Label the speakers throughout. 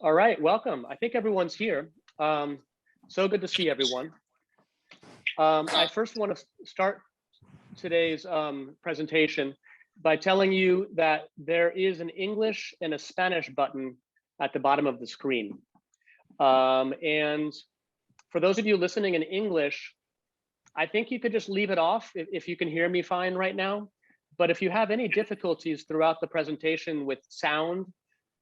Speaker 1: All right, welcome. I think everyone's here. So good to see everyone. I first want to start today's presentation by telling you that there is an English and a Spanish button at the bottom of the screen. And for those of you listening in English, I think you could just leave it off if you can hear me fine right now. But if you have any difficulties throughout the presentation with sound,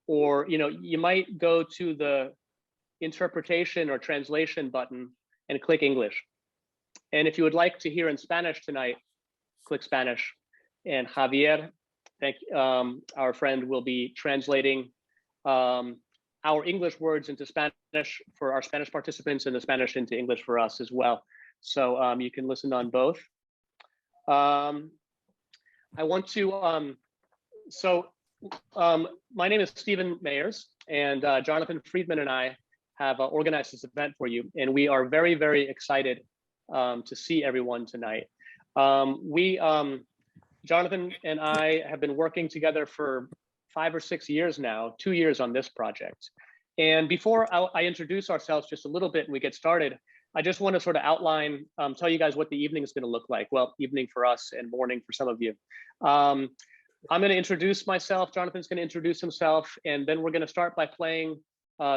Speaker 1: or you might go to the interpretation or translation button and click English. And if you would like to hear in Spanish tonight, click Spanish. And Javier, our friend, will be translating our English words into Spanish for our Spanish participants and the Spanish into English for us as well. So you can listen on both. I want to, my name is Stephen Mayers, and Jonathan Friedman and I have organized this event for you, and we are very, very excited to see everyone tonight. Jonathan and I have been working together for 5 or 6 years now, 2 years on this project. And before I introduce ourselves just a little bit and we get started, I just want to sort of outline, tell you guys what the evening is going to look like. Well, evening for us and morning for some of you. I'm going to introduce myself, Jonathan's going to introduce himself, and then we're going to start by playing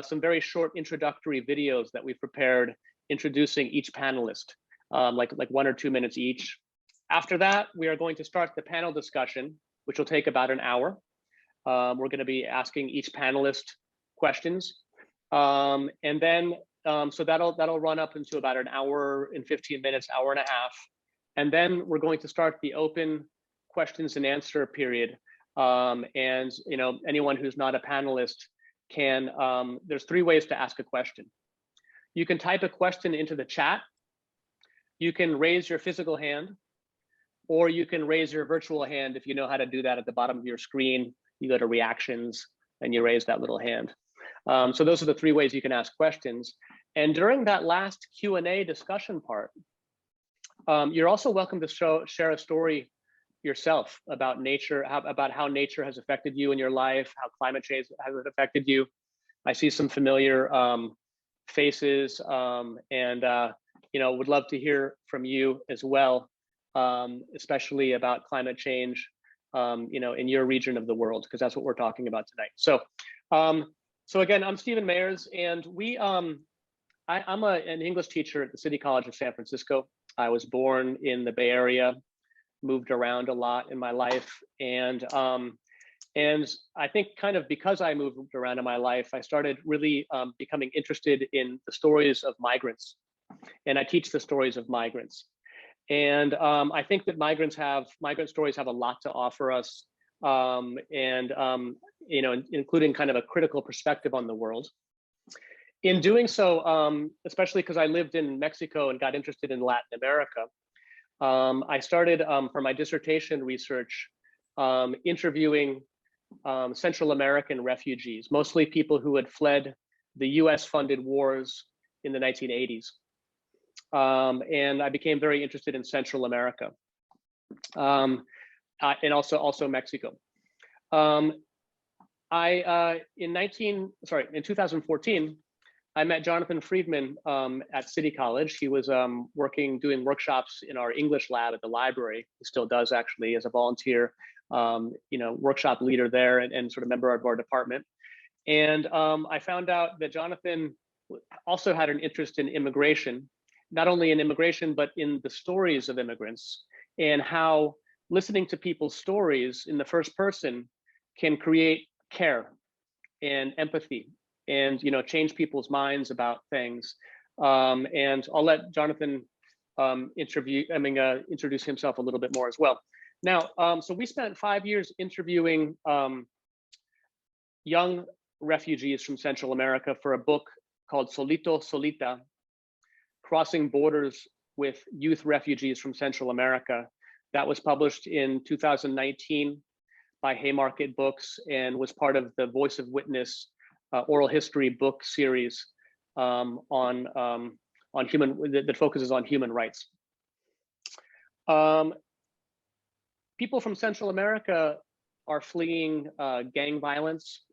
Speaker 1: some very short introductory videos that we've prepared introducing each panelist, like 1 or 2 minutes each. After that, we are going to start the panel discussion, which will take about an hour. We're going to be asking each panelist questions. And then, so that'll run up into about an hour and 15 minutes, hour and a half. And then we're going to start the open questions and answer period. And anyone who's not a panelist can, there's 3 ways to ask a question. You can type a question into the chat. You can raise your physical hand, or you can raise your virtual hand if you know how to do that at the bottom of your screen. You go to reactions and you raise that little hand. So those are the 3 ways you can ask questions. And during that last Q&A discussion part, you're also welcome to share a story yourself about nature, about how nature has affected you in your life, how climate change has affected you. I see some familiar faces, and would love to hear from you as well, especially about climate change, in your region of the world, because that's what we're talking about tonight. So, so again, I'm Stephen Mayers, and I'm an English teacher at the City College of San Francisco. I was born in the Bay Area, moved around a lot in my life, and I think kind of because I moved around in my life, I started really becoming interested in the stories of migrants, and I teach the stories of migrants. And I think that migrant stories have a lot to offer us, including kind of a critical perspective on the world. In doing so, especially because I lived in Mexico and got interested in Latin America, I started for my dissertation research interviewing Central American refugees, mostly people who had fled the US-funded wars in the 1980s. And I became very interested in Central America, and also Mexico. In 2014, I met Jonathan Friedman at City College. He was doing workshops in our English lab at the library. He still does, actually, as a volunteer, workshop leader there and sort of member of our department. And I found out that Jonathan also had an interest in immigration, not only in immigration, but in the stories of immigrants, and how listening to people's stories in the first person can create care and empathy and change people's minds about things. And I'll let Jonathan introduce himself a little bit more as well. Now, so we spent 5 years interviewing young refugees from Central America for a book called Solito Solita: Crossing Borders with Youth Refugees from Central America. That was published in 2019 by Haymarket Books and was part of the Voice of Witness oral history book series that focuses on human rights. People from Central America are fleeing gang violence,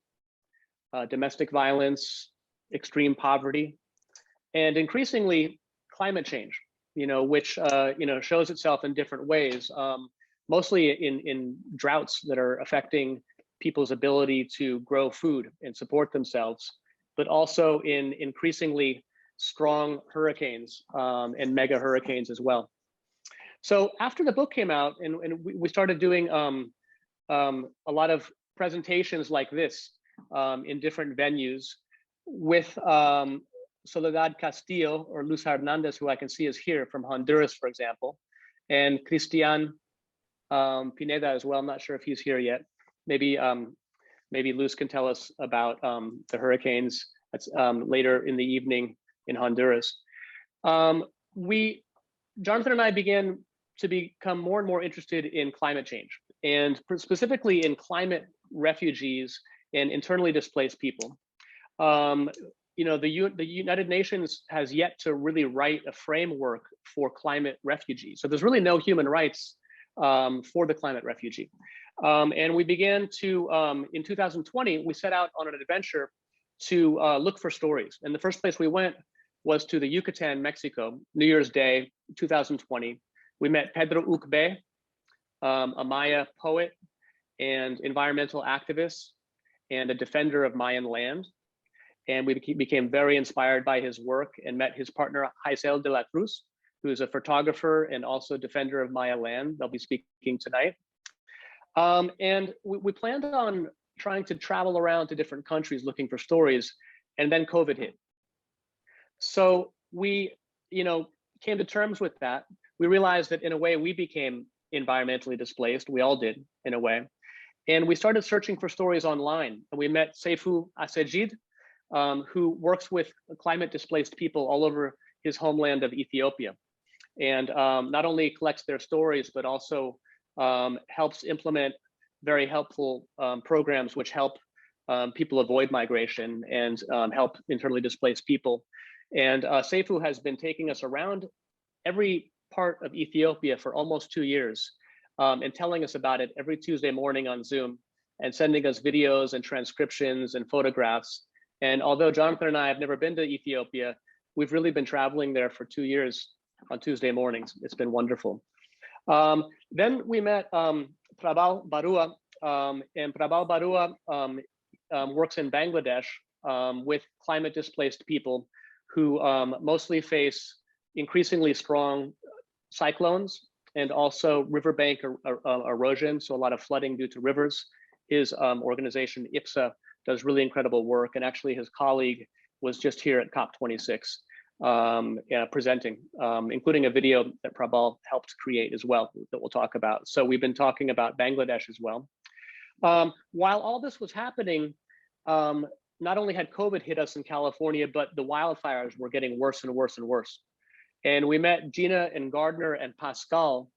Speaker 1: domestic violence, extreme poverty, and increasingly climate change, which shows itself in different ways, mostly in droughts that are affecting people's ability to grow food and support themselves, but also in increasingly strong hurricanes and mega hurricanes as well. So after the book came out, and we started doing a lot of presentations like this in different venues with Soledad Castillo or Luz Hernandez, who I can see is here from Honduras, for example, and Cristian Pineda as well. I'm not sure if he's here yet. Maybe Luz can tell us about the hurricanes later in the evening in Honduras. Jonathan and I began to become more and more interested in climate change, and specifically in climate refugees and internally displaced people. The United Nations has yet to really write a framework for climate refugees. So there's really no human rights for the climate refugee. And we began to, in 2020, we set out on an adventure to look for stories. And the first place we went was to the Yucatan, Mexico, New Year's Day, 2020. We met Pedro Ucbe, a Maya poet and environmental activist and a defender of Mayan land. And we became very inspired by his work and met his partner, Haisel de la Cruz, who is a photographer and also defender of Maya land. They'll be speaking tonight. And we planned on trying to travel around to different countries looking for stories, and then COVID hit. So we, came to terms with that. We realized that in a way we became environmentally displaced. We all did in a way. And we started searching for stories online. And we met Seifu Asejid, who works with climate displaced people all over his homeland of Ethiopia. And not only collects their stories, but also helps implement very helpful programs which help people avoid migration and help internally displaced people. And Seifu has been taking us around every part of Ethiopia for almost 2 years and telling us about it every Tuesday morning on Zoom and sending us videos and transcriptions and photographs. And although Jonathan and I have never been to Ethiopia, we've really been traveling there for 2 years on Tuesday mornings. It's been wonderful. Then we met Prabhal Barua, and Prabhal Barua works in Bangladesh with climate displaced people who mostly face increasingly strong cyclones and also riverbank erosion, so a lot of flooding due to rivers. His organization, IPSA, does really incredible work, and actually his colleague was just here at COP26 presenting, including a video that Prabhal helped create as well that we'll talk about. So we've been talking about Bangladesh as well. While all this was happening, not only had COVID hit us in California, but the wildfires were getting worse and worse and worse. And we met Gina and Gardner and Pascal,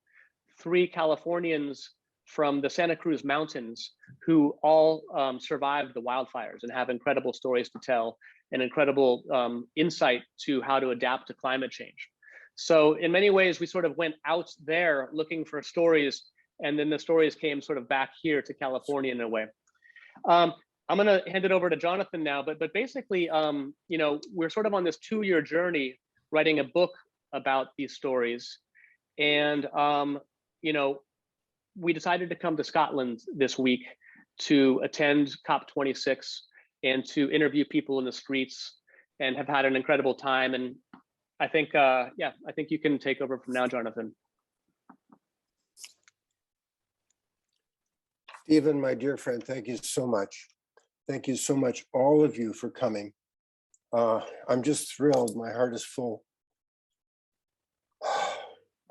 Speaker 1: 3 Californians from the Santa Cruz Mountains who all survived the wildfires and have incredible stories to tell and incredible insight to how to adapt to climate change. So in many ways, we sort of went out there looking for stories, and then the stories came sort of back here to California in a way. I'm gonna hand it over to Jonathan now, but basically, we're sort of on this 2-year journey writing a book about these stories. And, we decided to come to Scotland this week to attend COP26 and to interview people in the streets, and have had an incredible time. And I think, I think you can take over from now, Jonathan.
Speaker 2: Stephen, my dear friend, thank you so much. Thank you so much, all of you, for coming. I'm just thrilled. My heart is full.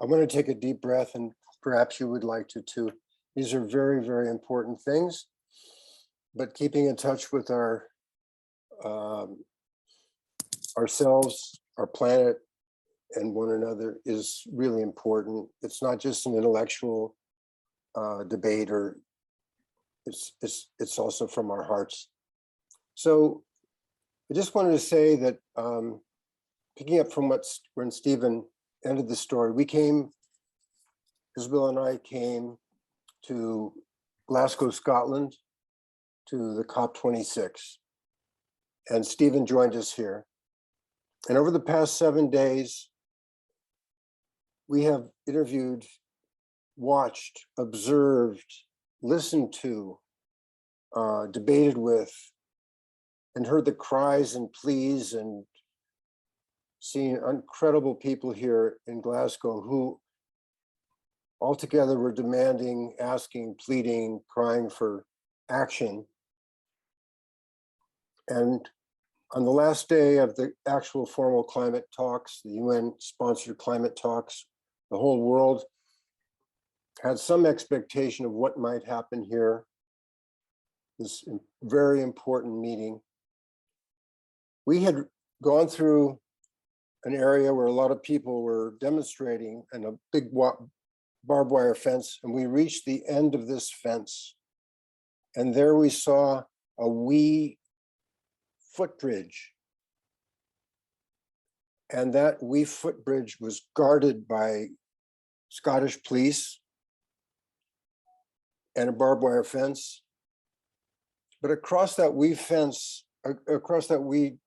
Speaker 2: I'm going to take a deep breath, and perhaps you would like to too. These are very, very important things, but keeping in touch with our ourselves, our planet, and one another is really important. It's not just an intellectual debate, or it's also from our hearts. So I just wanted to say that picking up from when Stephen ended the story, Isabel and I came to Glasgow, Scotland, to the COP26. and Stephen joined us here. And over the past 7 days, we have interviewed, watched, observed, listened to, debated with, and heard the cries and pleas and seen incredible people here in Glasgow who altogether were demanding, asking, pleading, crying for action. And on the last day of the actual formal climate talks, the UN-sponsored climate talks, the whole world had some expectation of what might happen here, this very important meeting. We had gone through an area where a lot of people were demonstrating and a big barbed wire fence, and we reached the end of this fence. And there we saw a wee footbridge. And that wee footbridge was guarded by Scottish police and a barbed wire fence. But across that wee fence, across that wee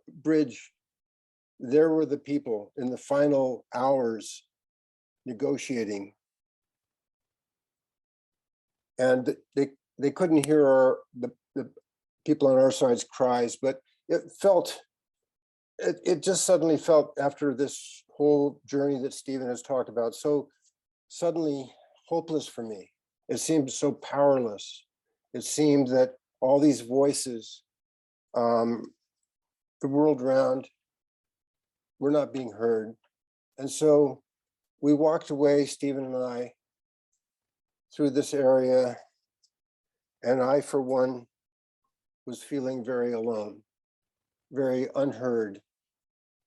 Speaker 2: bridge, there were the people in the final hours negotiating. And they couldn't hear the people on our side's cries, but it just suddenly felt, after this whole journey that Stephen has talked about, so suddenly hopeless for me. It seemed so powerless. It seemed that all these voices, the world around, were not being heard. And so we walked away, Stephen and I, through this area, and I, for one, was feeling very alone, very unheard.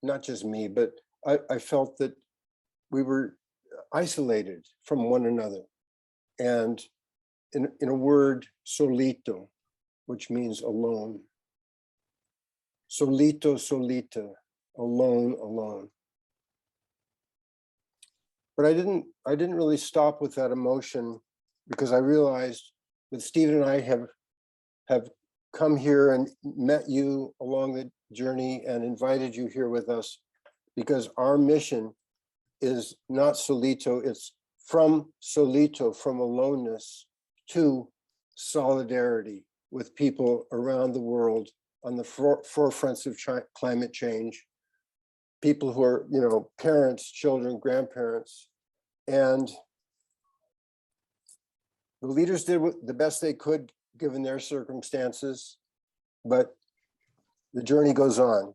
Speaker 2: Not just me, but I felt that we were isolated from one another. And in a word, solito, which means alone. Solito, solita, alone, alone. But I didn't really stop with that emotion, because I realized that Stephen and I have come here and met you along the journey and invited you here with us, because our mission is not solito, it's from solito, from aloneness, to solidarity with people around the world on the forefronts of climate change, people who are, parents, children, grandparents. And the leaders did the best they could given their circumstances, but the journey goes on.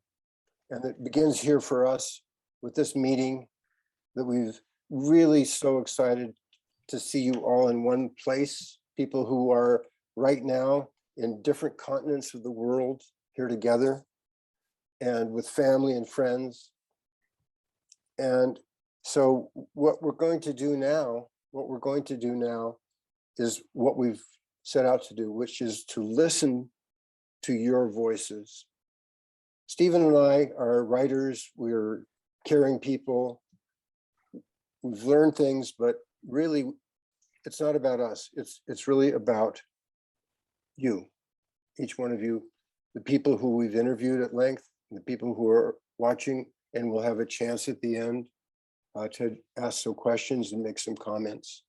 Speaker 2: And it begins here for us with this meeting that we've really so excited to see you all in one place, people who are right now in different continents of the world here together and with family and friends. And so what we're going to do now is what we've set out to do, which is to listen to your voices. Stephen and I are writers, we're caring people, we've learned things, but really it's not about us. It's really about you, each one of you, the people who we've interviewed at length, the people who are watching and will have a chance at the end to ask some questions and make some comments.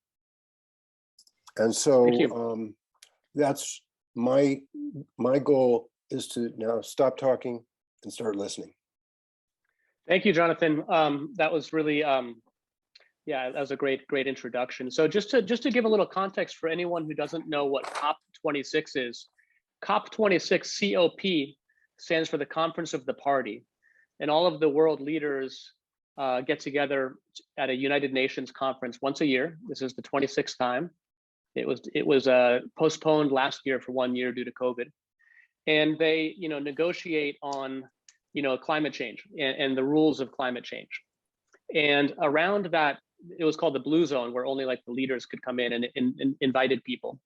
Speaker 2: And so that's my goal, is to now stop talking and start listening.
Speaker 1: Thank you, Jonathan. That was really, yeah, that was a great introduction. So just to give a little context for anyone who doesn't know what COP26 is, COP26, COP, stands for the Conference of the Party. And all of the world leaders get together at a United Nations conference once a year. This is the 26th time. It was postponed last year for 1 year due to COVID. And they, negotiate on, climate change and the rules of climate change. And around that, it was called the blue zone, where only like the leaders could come in and invited people.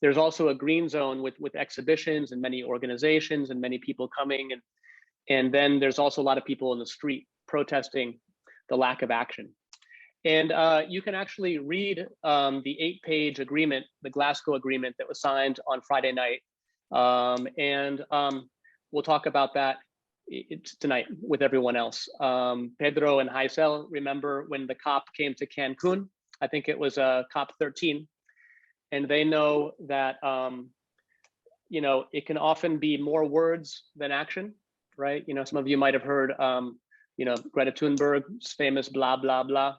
Speaker 1: There's also a green zone with exhibitions and many organizations and many people coming. And then there's also a lot of people in the street protesting the lack of action. And you can actually read the 8-page agreement, the Glasgow agreement that was signed on Friday night. we'll talk about that tonight with everyone else. Pedro and Haisel, remember when the COP came to Cancun? I think it was COP13, and they know that it can often be more words than action, right? Some of you might have heard Greta Thunberg's famous blah blah blah.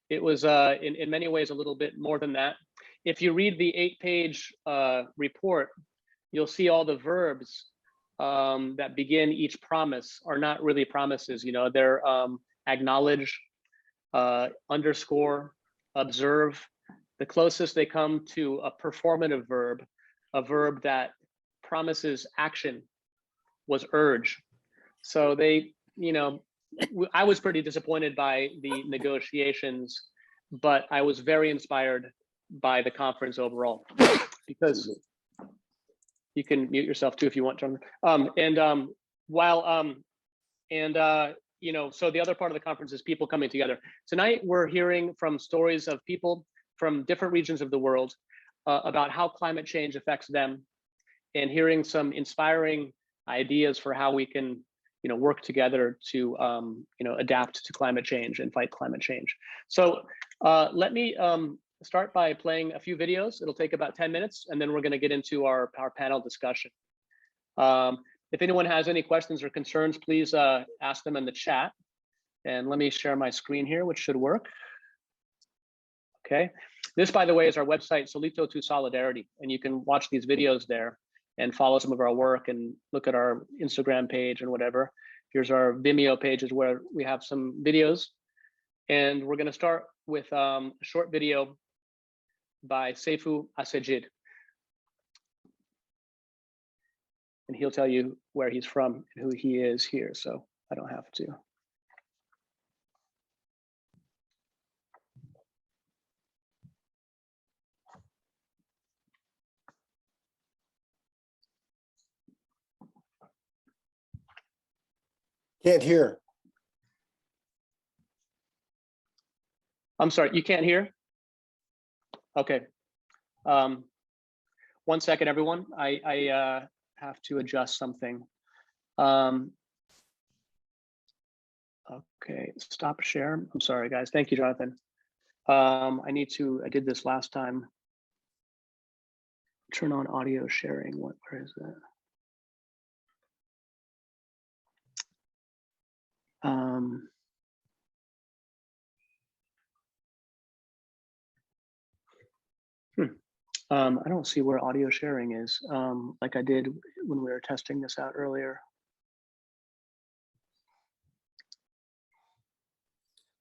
Speaker 1: It was in many ways a little bit more than that. If you read the 8-page report, you'll see all the verbs that begin each promise are not really promises. They're acknowledge, underscore, observe. The closest they come to a performative verb, a verb that promises action, was urge. So they, I was pretty disappointed by the negotiations, but I was very inspired by the conference overall, because you can mute yourself too if you want, John. So the other part of the conference is people coming together. Tonight, we're hearing from stories of people from different regions of the world about how climate change affects them, and hearing some inspiring ideas for how we can, work together to, adapt to climate change and fight climate change. So let me start by playing a few videos. It'll take about 10 minutes, and then we're going to get into our panel discussion. If anyone has any questions or concerns, please ask them in the chat. And let me share my screen here, which should work. Okay. This, by the way, is our website, Solito to Solidarity, and you can watch these videos there and follow some of our work and look at our Instagram page and whatever. Here's our Vimeo pages where we have some videos. And we're going to start with a short video by Seifu Asejid. And he'll tell you where he's from and who he is here, so I don't have to.
Speaker 2: Can't hear.
Speaker 1: I'm sorry, you can't hear? Okay. 1 second, everyone. I have to adjust something. Okay, stop share. I'm sorry, guys. Thank you, Jonathan. I did this last time. Turn on audio sharing. Where is that? I don't see where audio sharing is, like I did when we were testing this out earlier.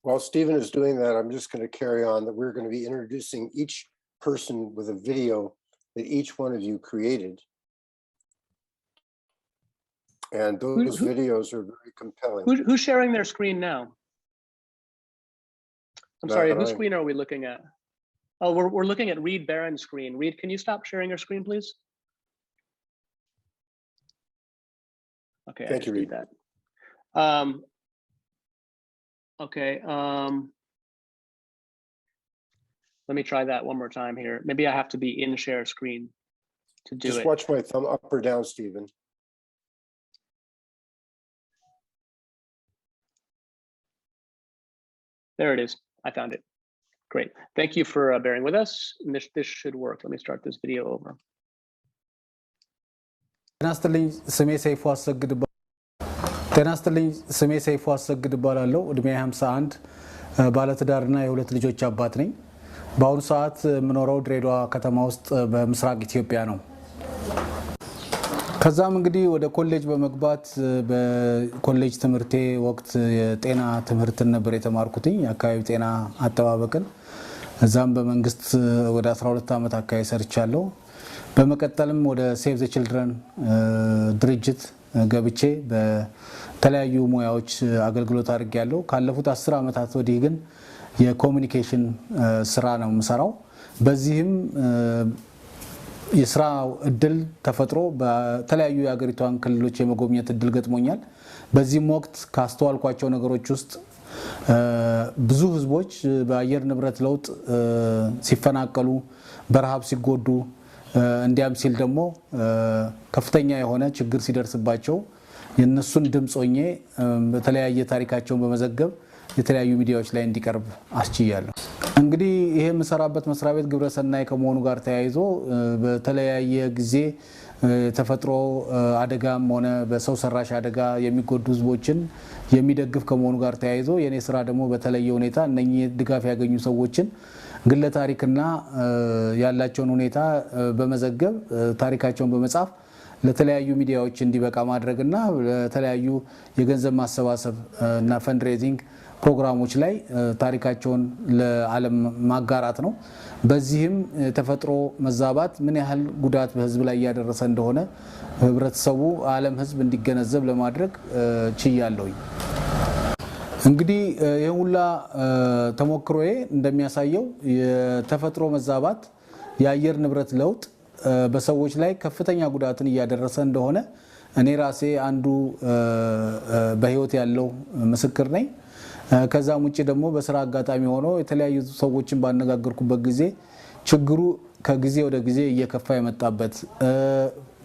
Speaker 2: While Stephen is doing that, I'm just going to carry on that we're going to be introducing each person with a video that each one of you created. And those videos are very compelling.
Speaker 1: Who's sharing their screen now? I'm sorry, whose screen are we looking at? Oh, we're looking at Reed Barron's screen. Reed, can you stop sharing your screen, please? Okay,
Speaker 2: thank you, Reed.
Speaker 1: That. Okay. Let me try that one more time here. Maybe I have to be in share screen to do it.
Speaker 2: Just watch my thumb up or down, Stephen.
Speaker 1: There it is. I found it. Great. Thank you for bearing with us. And this should work. Let me start this video over.
Speaker 3: Tenastling ስሜ ሰይፉ አሰግድ እባላለሁ። እድሜ 51 ባለትዳርና የሁለት ልጆች አባት ነኝ። በአሁኑ ሰዓት የምኖረው ድሬዳዋ ከተማ ውስጥ በምስራቅ ኢትዮጵያ ነው። ከዛም እንግዲህ ወደ ኮሌጅ በመግባት በኮሌጅ ትምህርቴ ወቅት የጤና ትምህርትን ነበር የተማርኩትኝ የአካባቢ ጤና አጠባበቅን እዛም በመንግስት ወደ 12 ዓመት አካባቢ ሰርቻለሁ። በመቀጠልም ወደ ሴቭ ዘ ቺልድረን ድርጅት ገብቼ በተለያዩ ሙያዎች አገልግሎት አድርጌያለሁ። ካለፉት 10 ዓመታት ወዲህ ግን የኮሙኒኬሽን ስራ ነው የምሰራው። በዚህም የስራ እድል ተፈጥሮ በተለያዩ የሀገሪቷን ክልሎች የመጎብኘት እድል ገጥሞኛል። በዚህም ወቅት ካስተዋልኳቸው ነገሮች ውስጥ ብዙ ህዝቦች በአየር ንብረት ለውጥ ሲፈናቀሉ በረሃብ ሲጎዱ እንዲያም ሲል ደግሞ ከፍተኛ የሆነ ችግር ሲደርስባቸው የነሱን ድምጽ ሆኜ በተለያየ ታሪካቸውን በመዘገብ የተለያዩ ሚዲያዎች ላይ እንዲቀርብ አስችያለሁ። እንግዲህ ይሄ የምሰራበት መስሪያ ቤት ግብረሰናይ ከመሆኑ ጋር ተያይዞ በተለያየ ጊዜ ተፈጥሮ አደጋም ሆነ በሰው ሰራሽ አደጋ የሚጎዱ ህዝቦችን የሚደግፍ ከመሆኑ ጋር ተያይዞ የኔ ስራ ደግሞ በተለየ ሁኔታ እነኚህ ድጋፍ ያገኙ ሰዎችን ግለ ታሪክና ያላቸውን ሁኔታ በመዘገብ ታሪካቸውን በመጻፍ ለተለያዩ ሚዲያዎች እንዲበቃ ማድረግና ለተለያዩ የገንዘብ ማሰባሰብ እና ፈንድሬዚንግ ፕሮግራሞች ላይ ታሪካቸውን ለዓለም ማጋራት ነው። በዚህም ተፈጥሮ መዛባት ምን ያህል ጉዳት በህዝብ ላይ ያደረሰ እንደሆነ ህብረተሰቡ ዓለም ህዝብ እንዲገነዘብ ለማድረግ ችያለሁኝ። እንግዲህ የሁላ ተሞክሮዬ እንደሚያሳየው የተፈጥሮ መዛባት የአየር ንብረት ለውጥ በሰዎች ላይ ከፍተኛ ጉዳትን እያደረሰ እንደሆነ እኔ ራሴ አንዱ በህይወት ያለው ምስክር ነኝ። ከዛም ውጪ ደግሞ በስራ አጋጣሚ ሆኖ የተለያዩ ሰዎችን ባነጋገርኩበት ጊዜ ችግሩ ከጊዜ ወደ ጊዜ እየከፋ የመጣበት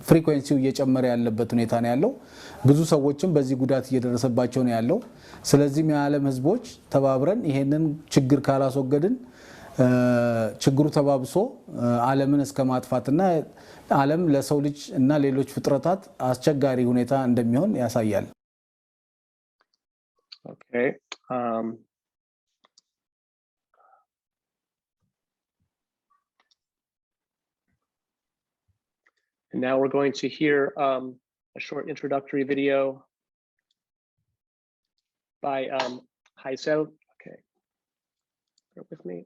Speaker 3: ፍሪኩዌንሲው እየጨመረ ያለበት ሁኔታ ነው ያለው። ብዙ ሰዎችም በዚህ ጉዳት እየደረሰባቸው ነው ያለው። ስለዚህ የዓለም ህዝቦች ተባብረን ይሄንን ችግር ካላስወገድን ችግሩ ተባብሶ ዓለምን እስከ ማጥፋትና ዓለም ለሰው ልጅ እና ሌሎች ፍጥረታት አስቸጋሪ ሁኔታ እንደሚሆን ያሳያል።
Speaker 1: Okay. And now we're going to hear a short introductory video by Haisel. Okay, bear with me.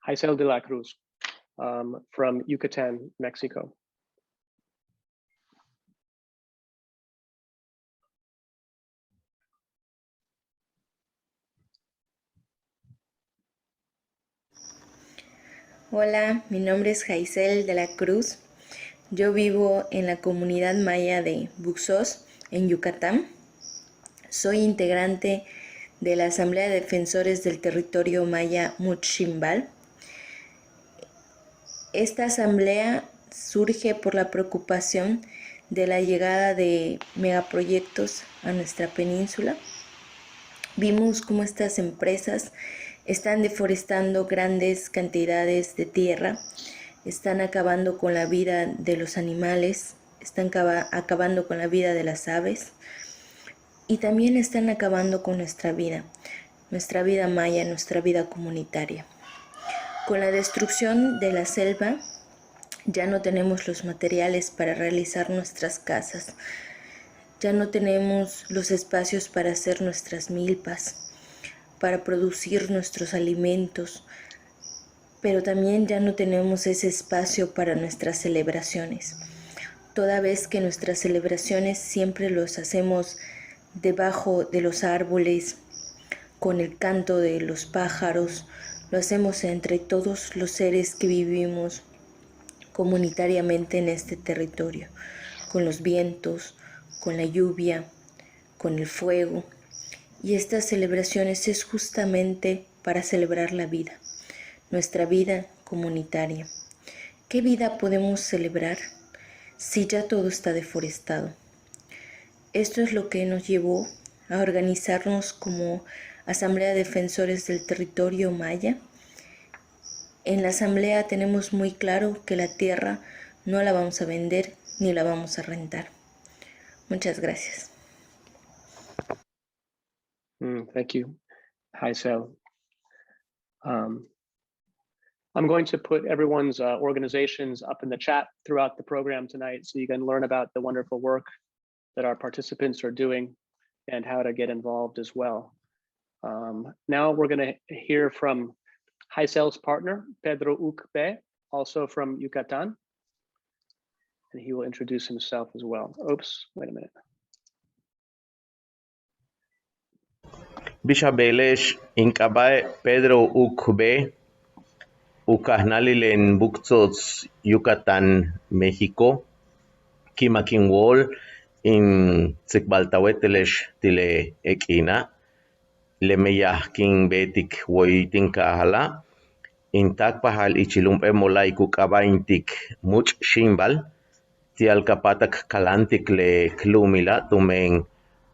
Speaker 1: Haisel de la Cruz from Yucatan, Mexico.
Speaker 4: Hola, mi nombre es Haisel de la Cruz. Yo vivo en la comunidad maya de Buxos, en Yucatán. Soy integrante de la Asamblea de Defensores del Territorio Maya Muchimbal. Esta asamblea surge por la preocupación de la llegada de megaproyectos a nuestra península. Vimos cómo estas empresas están deforestando grandes cantidades de tierra, están acabando con la vida de los animales, están acabando con la vida de las aves y también están acabando con nuestra vida maya, nuestra vida comunitaria. Con la destrucción de la selva ya no tenemos los materiales para realizar nuestras casas, ya no tenemos los espacios para hacer nuestras milpas, para producir nuestros alimentos, pero también ya no tenemos ese espacio para nuestras celebraciones, toda vez que nuestras celebraciones siempre los hacemos debajo de los árboles, con el canto de los pájaros, lo hacemos entre todos los seres que vivimos comunitariamente en este territorio, con los vientos, con la lluvia, con el fuego. Y estas celebraciones es justamente para celebrar la vida, nuestra vida comunitaria. ¿Qué vida podemos celebrar si ya todo está deforestado? Esto es lo que nos llevó a organizarnos como Asamblea de Defensores del Territorio Maya. En la asamblea tenemos muy claro que la tierra no la vamos a vender ni la vamos a rentar. Muchas gracias.
Speaker 1: Thank you, Haisel. I'm going to put everyone's organizations up in the chat throughout the program tonight so you can learn about the wonderful work that our participants are doing and how to get involved as well. Now we're going to hear from Haisel's partner, Pedro Ucbe, also from Yucatan, and he will introduce himself as well. Oops, wait a minute.
Speaker 5: Bishabelesh Inkabai Pedro Ucbe, Ukahnalilen Buxos, Yucatan, México, Kimakinwol, in Tsikbaltawetelesh Tile Ekina, Lemeyahkin Betik Woitinkahala, intak pahal ichilum emolai kukabaintik much shimbal, tial kapatak kalantik le klumila tumen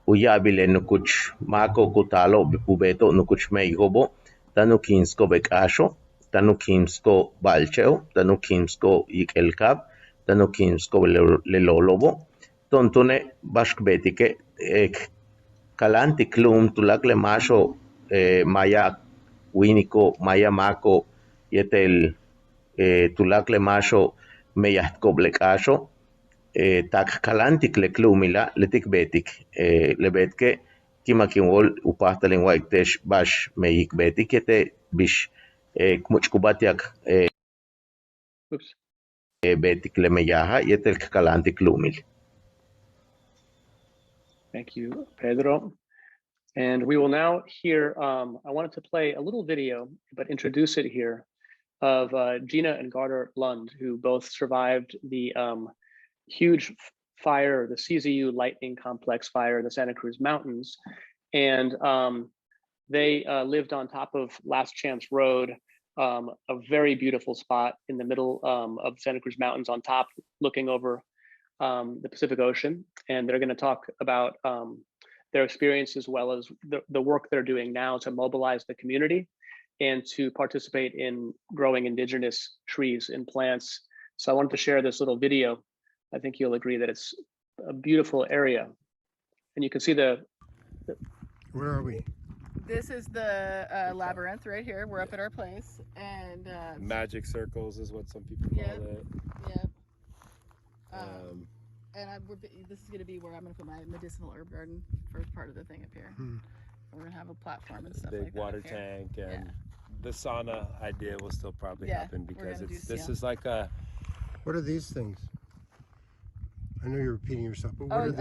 Speaker 5: uyabile nukuch mako kutalo ubeto nukuch meigobo, tanukinsko bekasho, tanukinsko balcheo, tanukinsko ikelkab, tanukinsko lelolobo, tontune bashkbetike ek kalantik klum tulakle masho maya winiko maya mako yetel tulakle masho meyahtkop lekasho tak kalantik le klumila letik betik lebetke kimakin wol upahtalin waiktesh bash meyik betik yete bish kmuchkubatiak
Speaker 1: Oops.
Speaker 5: betik le meyaha yetel kalantik klumil.
Speaker 1: Thank you, Pedro. And we will now hear, I wanted to play a little video, but introduce it here, of Gina and Garter Lund, who both survived the huge fire, the CZU lightning complex fire in the Santa Cruz Mountains. And they lived on top of Last Chance Road, a very beautiful spot in the middle of Santa Cruz Mountains on top, looking over the Pacific Ocean. And they're going to talk about their experience as well as the work they're doing now to mobilize the community and to participate in growing indigenous trees and plants. So I wanted to share this little video. I think you'll agree that it's a beautiful area. And you can see
Speaker 2: Where are we?
Speaker 6: This is the labyrinth right here. We're up at our place, and
Speaker 7: magic circles is what some people call it.
Speaker 6: Yep. And this is going to be where I'm going to put my medicinal herb garden for part of the thing up here. We're going to have a platform and stuff
Speaker 7: Big
Speaker 6: like that.
Speaker 7: water tank, and the sauna idea will still probably happen because this is like a.
Speaker 2: What are these things? I know you're repeating yourself, but what are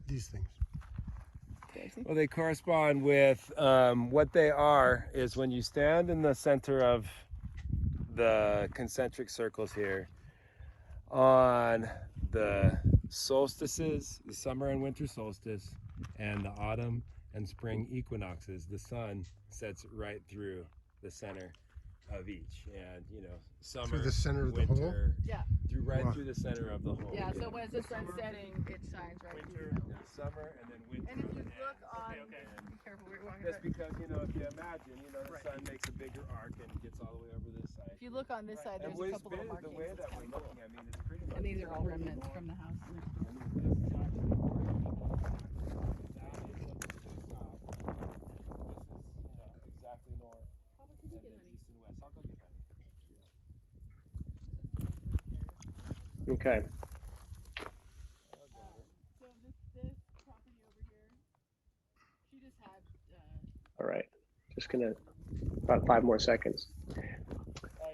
Speaker 2: these things?
Speaker 7: Well, they correspond with what they are is when you stand in the center of the concentric circles here on the solstices, the summer and winter solstice, and the autumn and spring equinoxes, the sun sets right through the center of each, and summer
Speaker 2: through the center of
Speaker 7: winter,
Speaker 2: the hole.
Speaker 7: Through the center of the hole.
Speaker 6: Yeah. So when the sun's setting, it shines right through the middle.
Speaker 7: Summer and then winter.
Speaker 6: And if you look on, be careful where you're walking.
Speaker 7: That's because if you imagine, the sun makes a bigger arc and gets all the way over this side.
Speaker 6: If you look on this side, there's a couple of markings.
Speaker 7: The way that we're looking, I mean, it's pretty much.
Speaker 6: And these are all remnants from the house.
Speaker 7: Exactly north. And then east and west. I'll go get that.
Speaker 1: okay.
Speaker 6: So this property over here, she just had.
Speaker 1: All right, just gonna about 5 more seconds.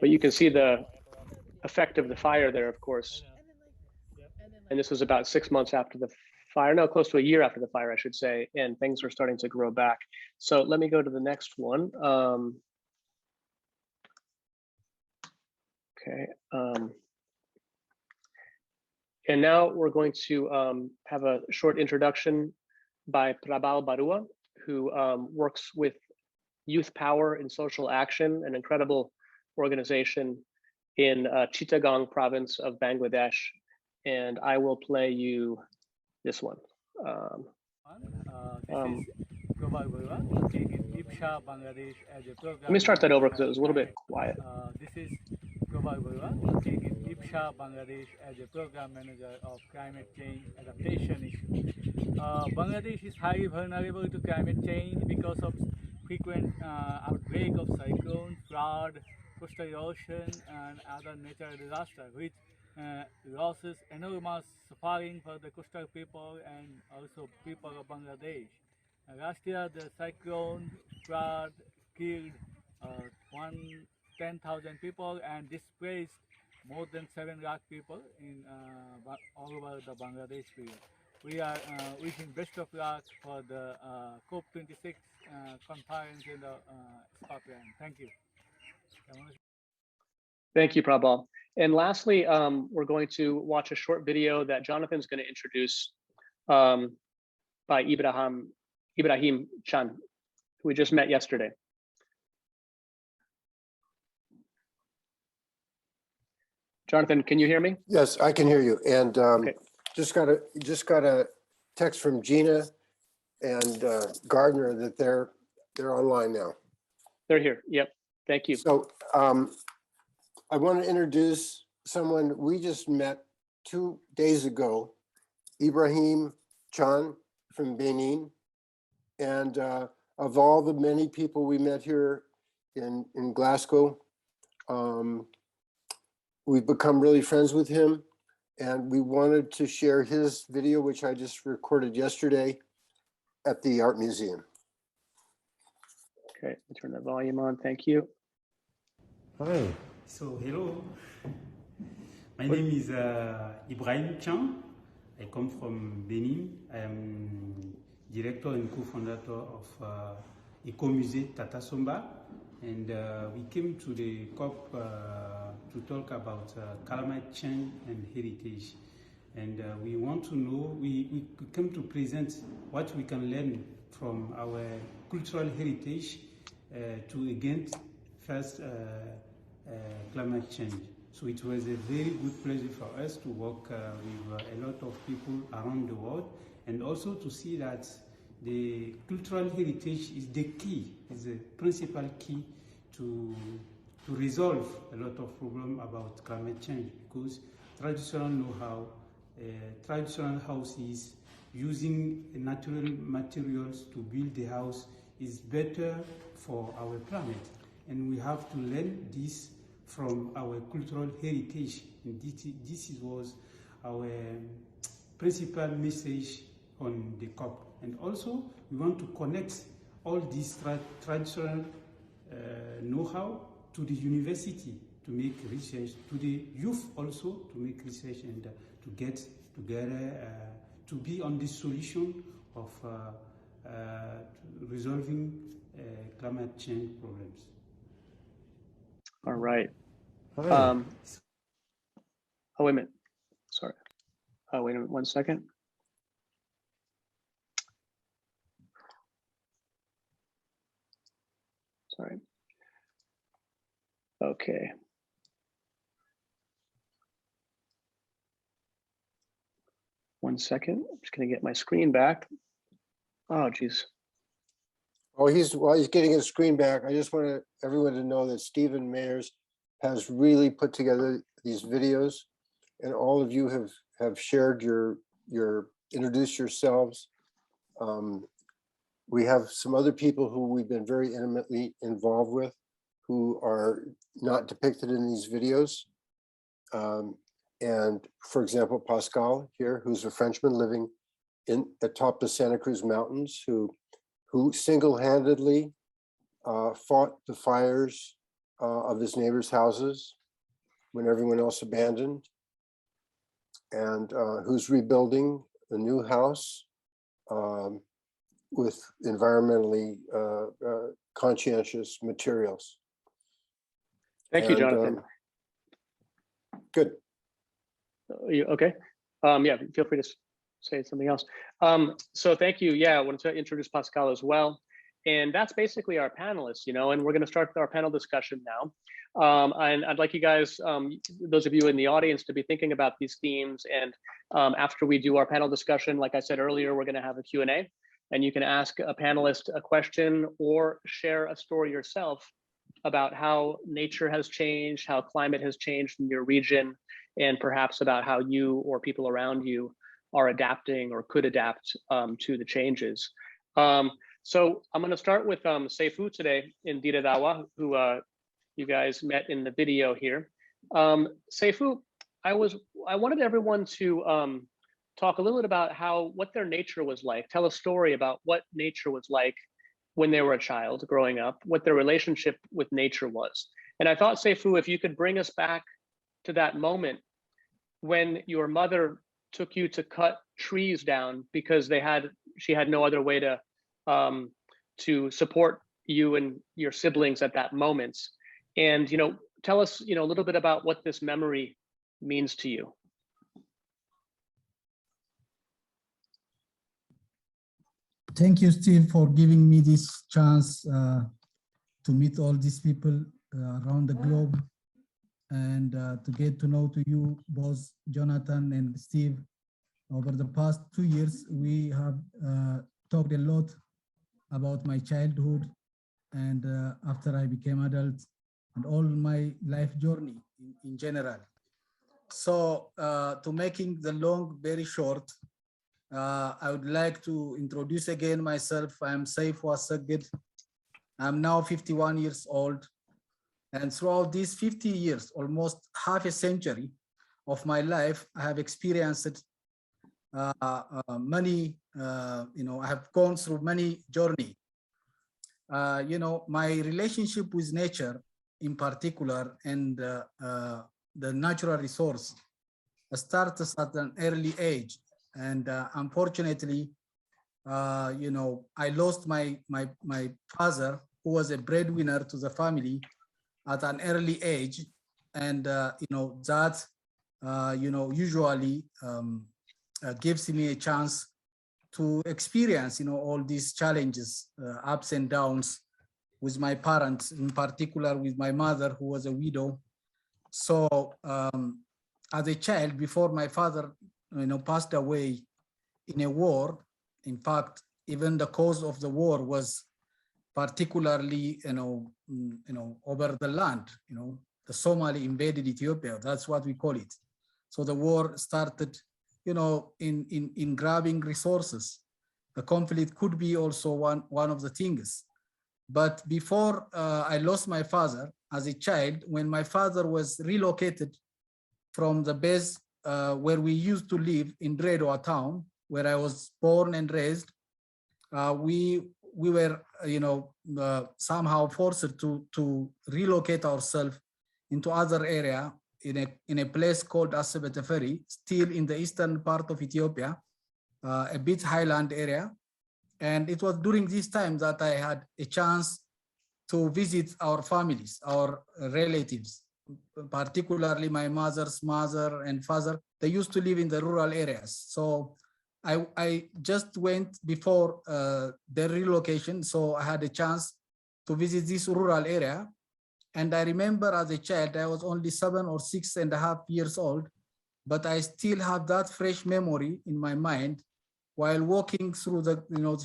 Speaker 1: But you can see the effect of the fire there, of course. And this was about 6 months after the fire, no, close to a year after the fire, I should say, and things were starting to grow back. So let me go to the next one. Okay. And now we're going to have a short introduction by Prabhal Barua, who works with Youth Power in Social Action, an incredible organization in Chittagong province of Bangladesh. And I will play you this one.
Speaker 3: Prabhal Barua, working in IPSHA, Bangladesh as a program.
Speaker 1: Let me start that over because it was a little bit quiet.
Speaker 3: This is Prabhal Barua, working in IPSHA, Bangladesh as a program manager of climate change adaptation issue. Bangladesh is highly vulnerable to climate change because of frequent outbreak of cyclone, flood, coastal erosion, and other natural disasters, which causes enormous suffering for the coastal people and also people of Bangladesh. Last year, the cyclone flood killed 10,000 people and displaced more than 7 lakh people in all over the Bangladesh region. We are wishing best of luck for the COP26 conference in the Scotland. Thank you.
Speaker 1: Thank you, Prabhal. And lastly, we're going to watch a short video that Jonathan's going to introduce by Ibrahim Chan, who we just met yesterday. Jonathan, can you hear me?
Speaker 2: Yes, I can hear you. And
Speaker 1: Okay.
Speaker 2: just got a text from Gina and Gardner that they're online now.
Speaker 1: They're here. Yep. Thank you.
Speaker 2: So I want to introduce someone we just met 2 days ago, Ibrahim Chan from Benin. And of all the many people we met here in Glasgow, we've become really friends with him. And we wanted to share his video, which I just recorded yesterday at the Art Museum.
Speaker 1: Okay, let me turn the volume on. Thank you.
Speaker 7: Hi.
Speaker 8: So, hello. My name is Ibrahim Chan. I come from Benin. I am director and co-founder of Ecomusée Tata Somba. And we came to the COP to talk about climate change and heritage. And we want to know, we came to present what we can learn from our cultural heritage to against first climate change. So it was a very good pleasure for us to work with a lot of people around the world, and also to see that the cultural heritage is the key, is the principal key to resolve a lot of problems about climate change, because traditional know-how, traditional houses, using natural materials to build the house is better for our planet. And we have to learn this from our cultural heritage. And this was our principal message on the COP. And also, we want to connect all this traditional know-how to the university to make research, to the youth also to make research, and to get together to be on this solution of resolving climate change problems.
Speaker 1: All right.
Speaker 7: Hi.
Speaker 1: Oh, wait a minute. Sorry. Oh, wait a minute. 1 second. Sorry. Okay. One second. I'm just going to get my screen back. Oh, geez.
Speaker 2: Oh, while he's getting his screen back, I just want everyone to know that Stephen Mayers has really put together these videos, and all of you have shared your introduced yourselves. We have some other people who we've been very intimately involved with who are not depicted in these videos. And for example, Pascal here, who's a Frenchman living atop the Santa Cruz Mountains, who single-handedly fought the fires of his neighbors' houses when everyone else abandoned, and who's rebuilding a new house with environmentally conscientious materials.
Speaker 1: Thank you, Jonathan.
Speaker 2: Good.
Speaker 1: You okay? Yeah, feel free to say something else. So thank you. Yeah, I wanted to introduce Pascal as well. And that's basically our panelists, you know, and we're going to start our panel discussion now. And I'd like you guys, those of you in the audience, to be thinking about these themes. And after we do our panel discussion, like I said earlier, we're going to have a Q&A, and you can ask a panelist a question or share a story yourself about how nature has changed, how climate has changed in your region, and perhaps about how you or people around you are adapting or could adapt to the changes. So I'm going to start with Seifu today in Diradawa, who you guys met in the video here. Seifu, I wanted everyone to talk a little bit about what their nature was like. Tell a story about what nature was like when they were a child growing up, what their relationship with nature was. And I thought, Seifu, if you could bring us back to that moment when your mother took you to cut trees down because she had no other way to support you and your siblings at that moment. And, you know, tell us, you know, a little bit about what this memory means to you.
Speaker 9: Thank you, Steve, for giving me this chance to meet all these people around the globe. and to get to know to you both, Jonathan and Steve. Over the past 2 years, we have talked a lot about my childhood and after I became adult and all my life journey in general. So to making the long very short, I would like to introduce again myself. I am Saif Wasagid. I'm now 51 years old. And throughout these 50 years, almost half a century of my life, I have experienced many, I have gone through many journeys. My relationship with nature in particular and the natural resource starts at an early age. And unfortunately, I lost my father, who was a breadwinner to the family at an early age. And, that, usually gives me a chance to experience, all these challenges, ups and downs with my parents, in particular with my mother, who was a widow. So as a child, before my father, passed away in a war, in fact, even the cause of the war was particularly, over the land, the Somali invaded Ethiopia. That's what we call it. So the war started, in grabbing resources. The conflict could be also one of the things. But before I lost my father as a child, when my father was relocated from the base where we used to live in Dredoa town, where I was born and raised, we were, somehow forced to relocate ourselves into other area in a place called Asebeteferi, still in the eastern part of Ethiopia, a bit highland area. And it was during this time that I had a chance to visit our families, our relatives, particularly my mother's mother and father. They used to live in the rural areas. So I just went before their relocation. So I had a chance to visit this rural area. And I remember as a child, I was only 7 or 6.5 years old, but I still have that fresh memory in my mind while walking through the,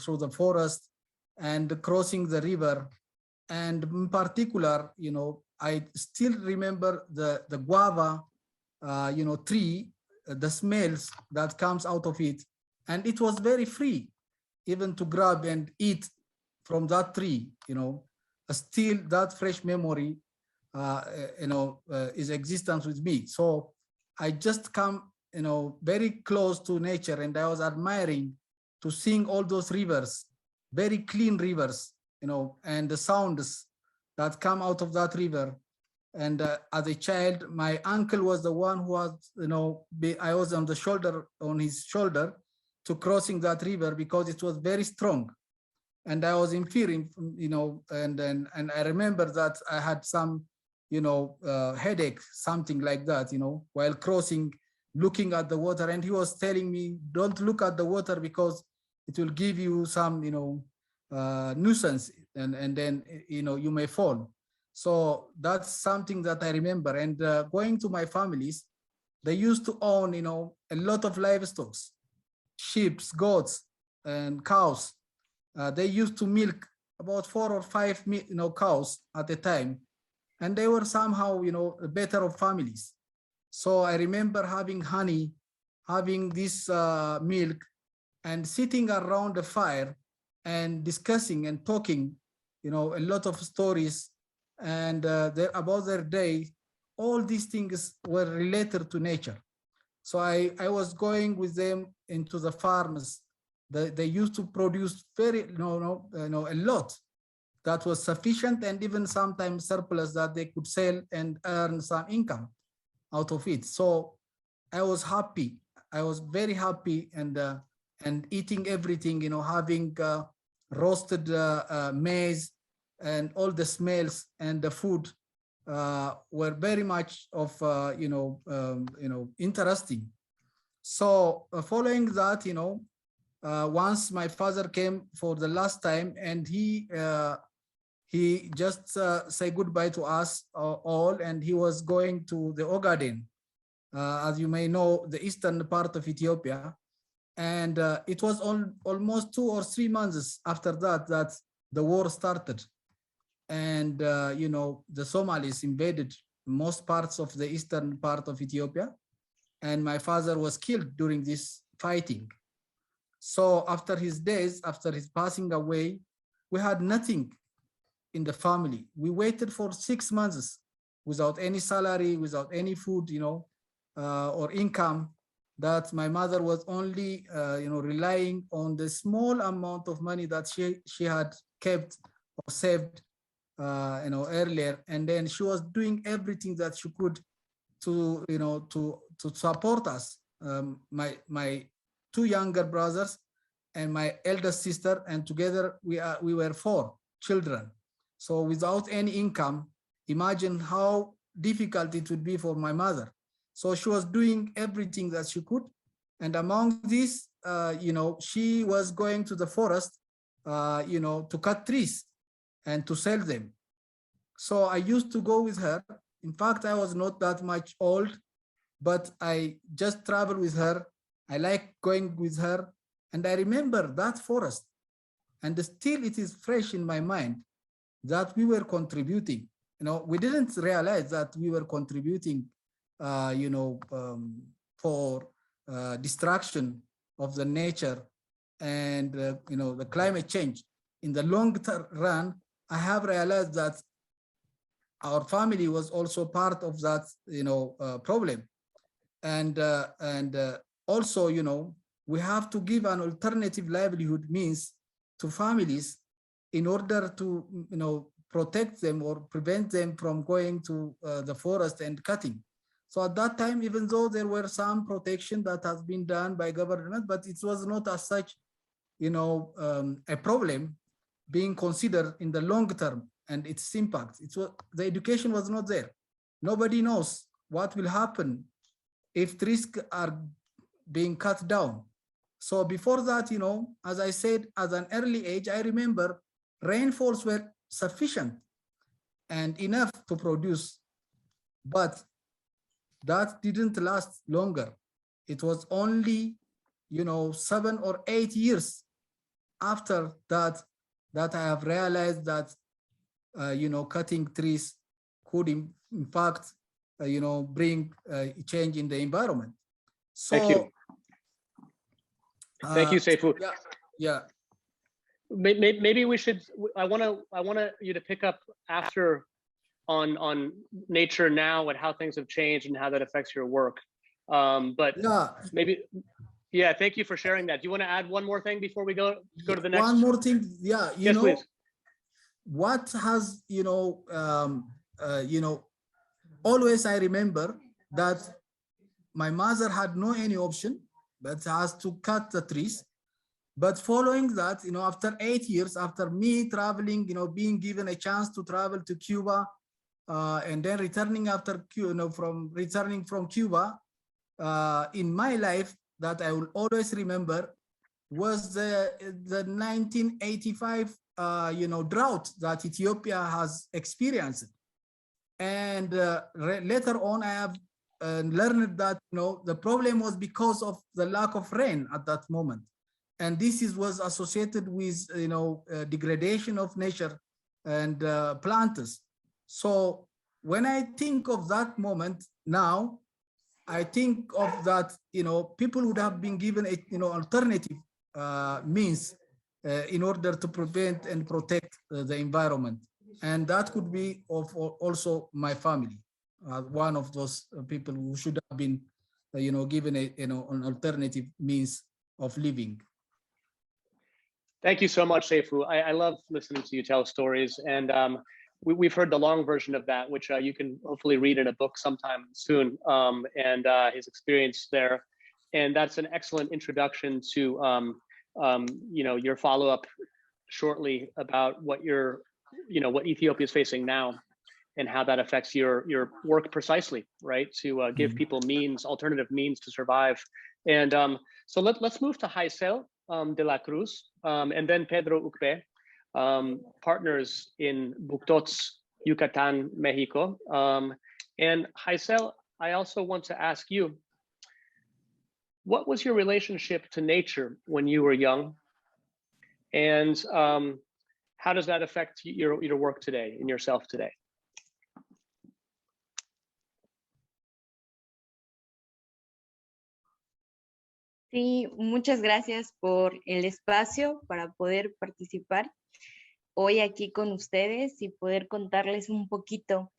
Speaker 9: through the forest and crossing the river. And in particular, I still remember the guava, tree, the smells that comes out of it. And it was very free, even to grab and eat from that tree, still that fresh memory, is existence with me. So I just come, very close to nature, and I was admiring to seeing all those rivers, very clean rivers, and the sounds that come out of that river. And as a child, my uncle was the one who was, I was on his shoulder to crossing that river because it was very strong. And I was in fear, and I remember that I had some, headache, something like that, while crossing, looking at the water. And he was telling me, don't look at the water because it will give you some, nuisance, and then, you may fall. So that's something that I remember. And going to my families, they used to own, a lot of livestock, sheep, goats, and cows. They used to milk about 4 or 5, cows at a time, and they were somehow, better of families. So I remember having honey, having this milk, and sitting around the fire and discussing and talking, a lot of stories and about their day. All these things were related to nature. So I was going with them into the farms. They used to produce very, a lot that was sufficient, and even sometimes surplus that they could sell and earn some income out of it. So I was happy. I was very happy, and eating everything, having roasted maize, and all the smells and the food were very much of interesting. So following that, once my father came for the last time, and he he just say goodbye to us all, and he was going to the Ogaden, as you may know, the eastern part of Ethiopia. And it was almost 2 or 3 months after that the war started. And, you know, the Somalis invaded most parts of the eastern part of Ethiopia. And my father was killed during this fighting. So after his days, after his passing away, we had nothing in the family. We waited for 6 months without any salary, without any food, you know, or income, that my mother was only, you know, relying on the small amount of money that she had kept or saved, you know, earlier. And then she was doing everything that she could to, you know, to support us, my 2 younger brothers and my eldest sister, and together we were 4 children. So without any income, imagine how difficult it would be for my mother. So she was doing everything that she could. And among these, you know, she was going to the forest, you know, to cut trees and to sell them. So I used to go with her. In fact, I was not that much old, but I just traveled with her. I like going with her. And I remember that forest. And still it is fresh in my mind that we were contributing. You know, we didn't realize that we were contributing, you know, for destruction of the nature and, you know, the climate change. In the long run, I have realized that our family was also part of that, you know, problem. And also, you know, we have to give an alternative livelihood means to families in order to, you know, protect them or prevent them from going to the forest and cutting. So at that time, even though there were some protection that has been done by government, but it was not as such, you know, a problem being considered in the long term and its impact. The education was not there. Nobody knows what will happen if trees are being cut down. So before that, you know, as I said, at an early age, I remember rainfalls were sufficient and enough to produce, but that didn't last longer. It was only, you know, 7 or 8 years after that I have realized that, you know, cutting trees could in fact, you know, bring change in the environment. So,
Speaker 1: thank you. Thank you, Seifu.
Speaker 9: Yeah.
Speaker 1: Maybe we should. I want you to pick up after on nature now and how things have changed and how that affects your work. But
Speaker 9: yeah,
Speaker 1: maybe. Yeah, thank you for sharing that. Do you want to add one more thing before we go to the next?
Speaker 9: One more thing. Yeah, you
Speaker 1: yes,
Speaker 9: know,
Speaker 1: please.
Speaker 9: What has, you know, always I remember that my mother had no any option but has to cut the trees. But following that, you know, after 8 years, after me traveling, you know, being given a chance to travel to Cuba, and then returning after, you know, returning from Cuba, in my life that I will always remember was the 1985, you know, drought that Ethiopia has experienced. And later on, I have learned that, you know, the problem was because of the lack of rain at that moment. And this was associated with, you know, degradation of nature and plants. So when I think of that moment now, I think of that, you know, people would have been given a, you know, alternative means in order to prevent and protect the environment. And that could be of also my family, one of those people who should have been, you know, given a, you know, an alternative means of living.
Speaker 1: Thank you so much, Seifu. I love listening to you tell stories, and we've heard the long version of that, which you can hopefully read in a book sometime soon, and his experience there. And that's an excellent introduction to, you know, your follow-up shortly about what what Ethiopia is facing now and how that affects your work precisely, right? To give people alternative means to survive. And so let's move to Haisel de la Cruz, and then Pedro Ukbe. partners in Buctots, Yucatan, Mexico. And Haisel, I also want to ask you, what was your relationship to nature when you were young? And how does that affect your work today and yourself today?
Speaker 4: Sí, muchas gracias por el espacio para poder participar hoy aquí con ustedes y poder contarles un poquito.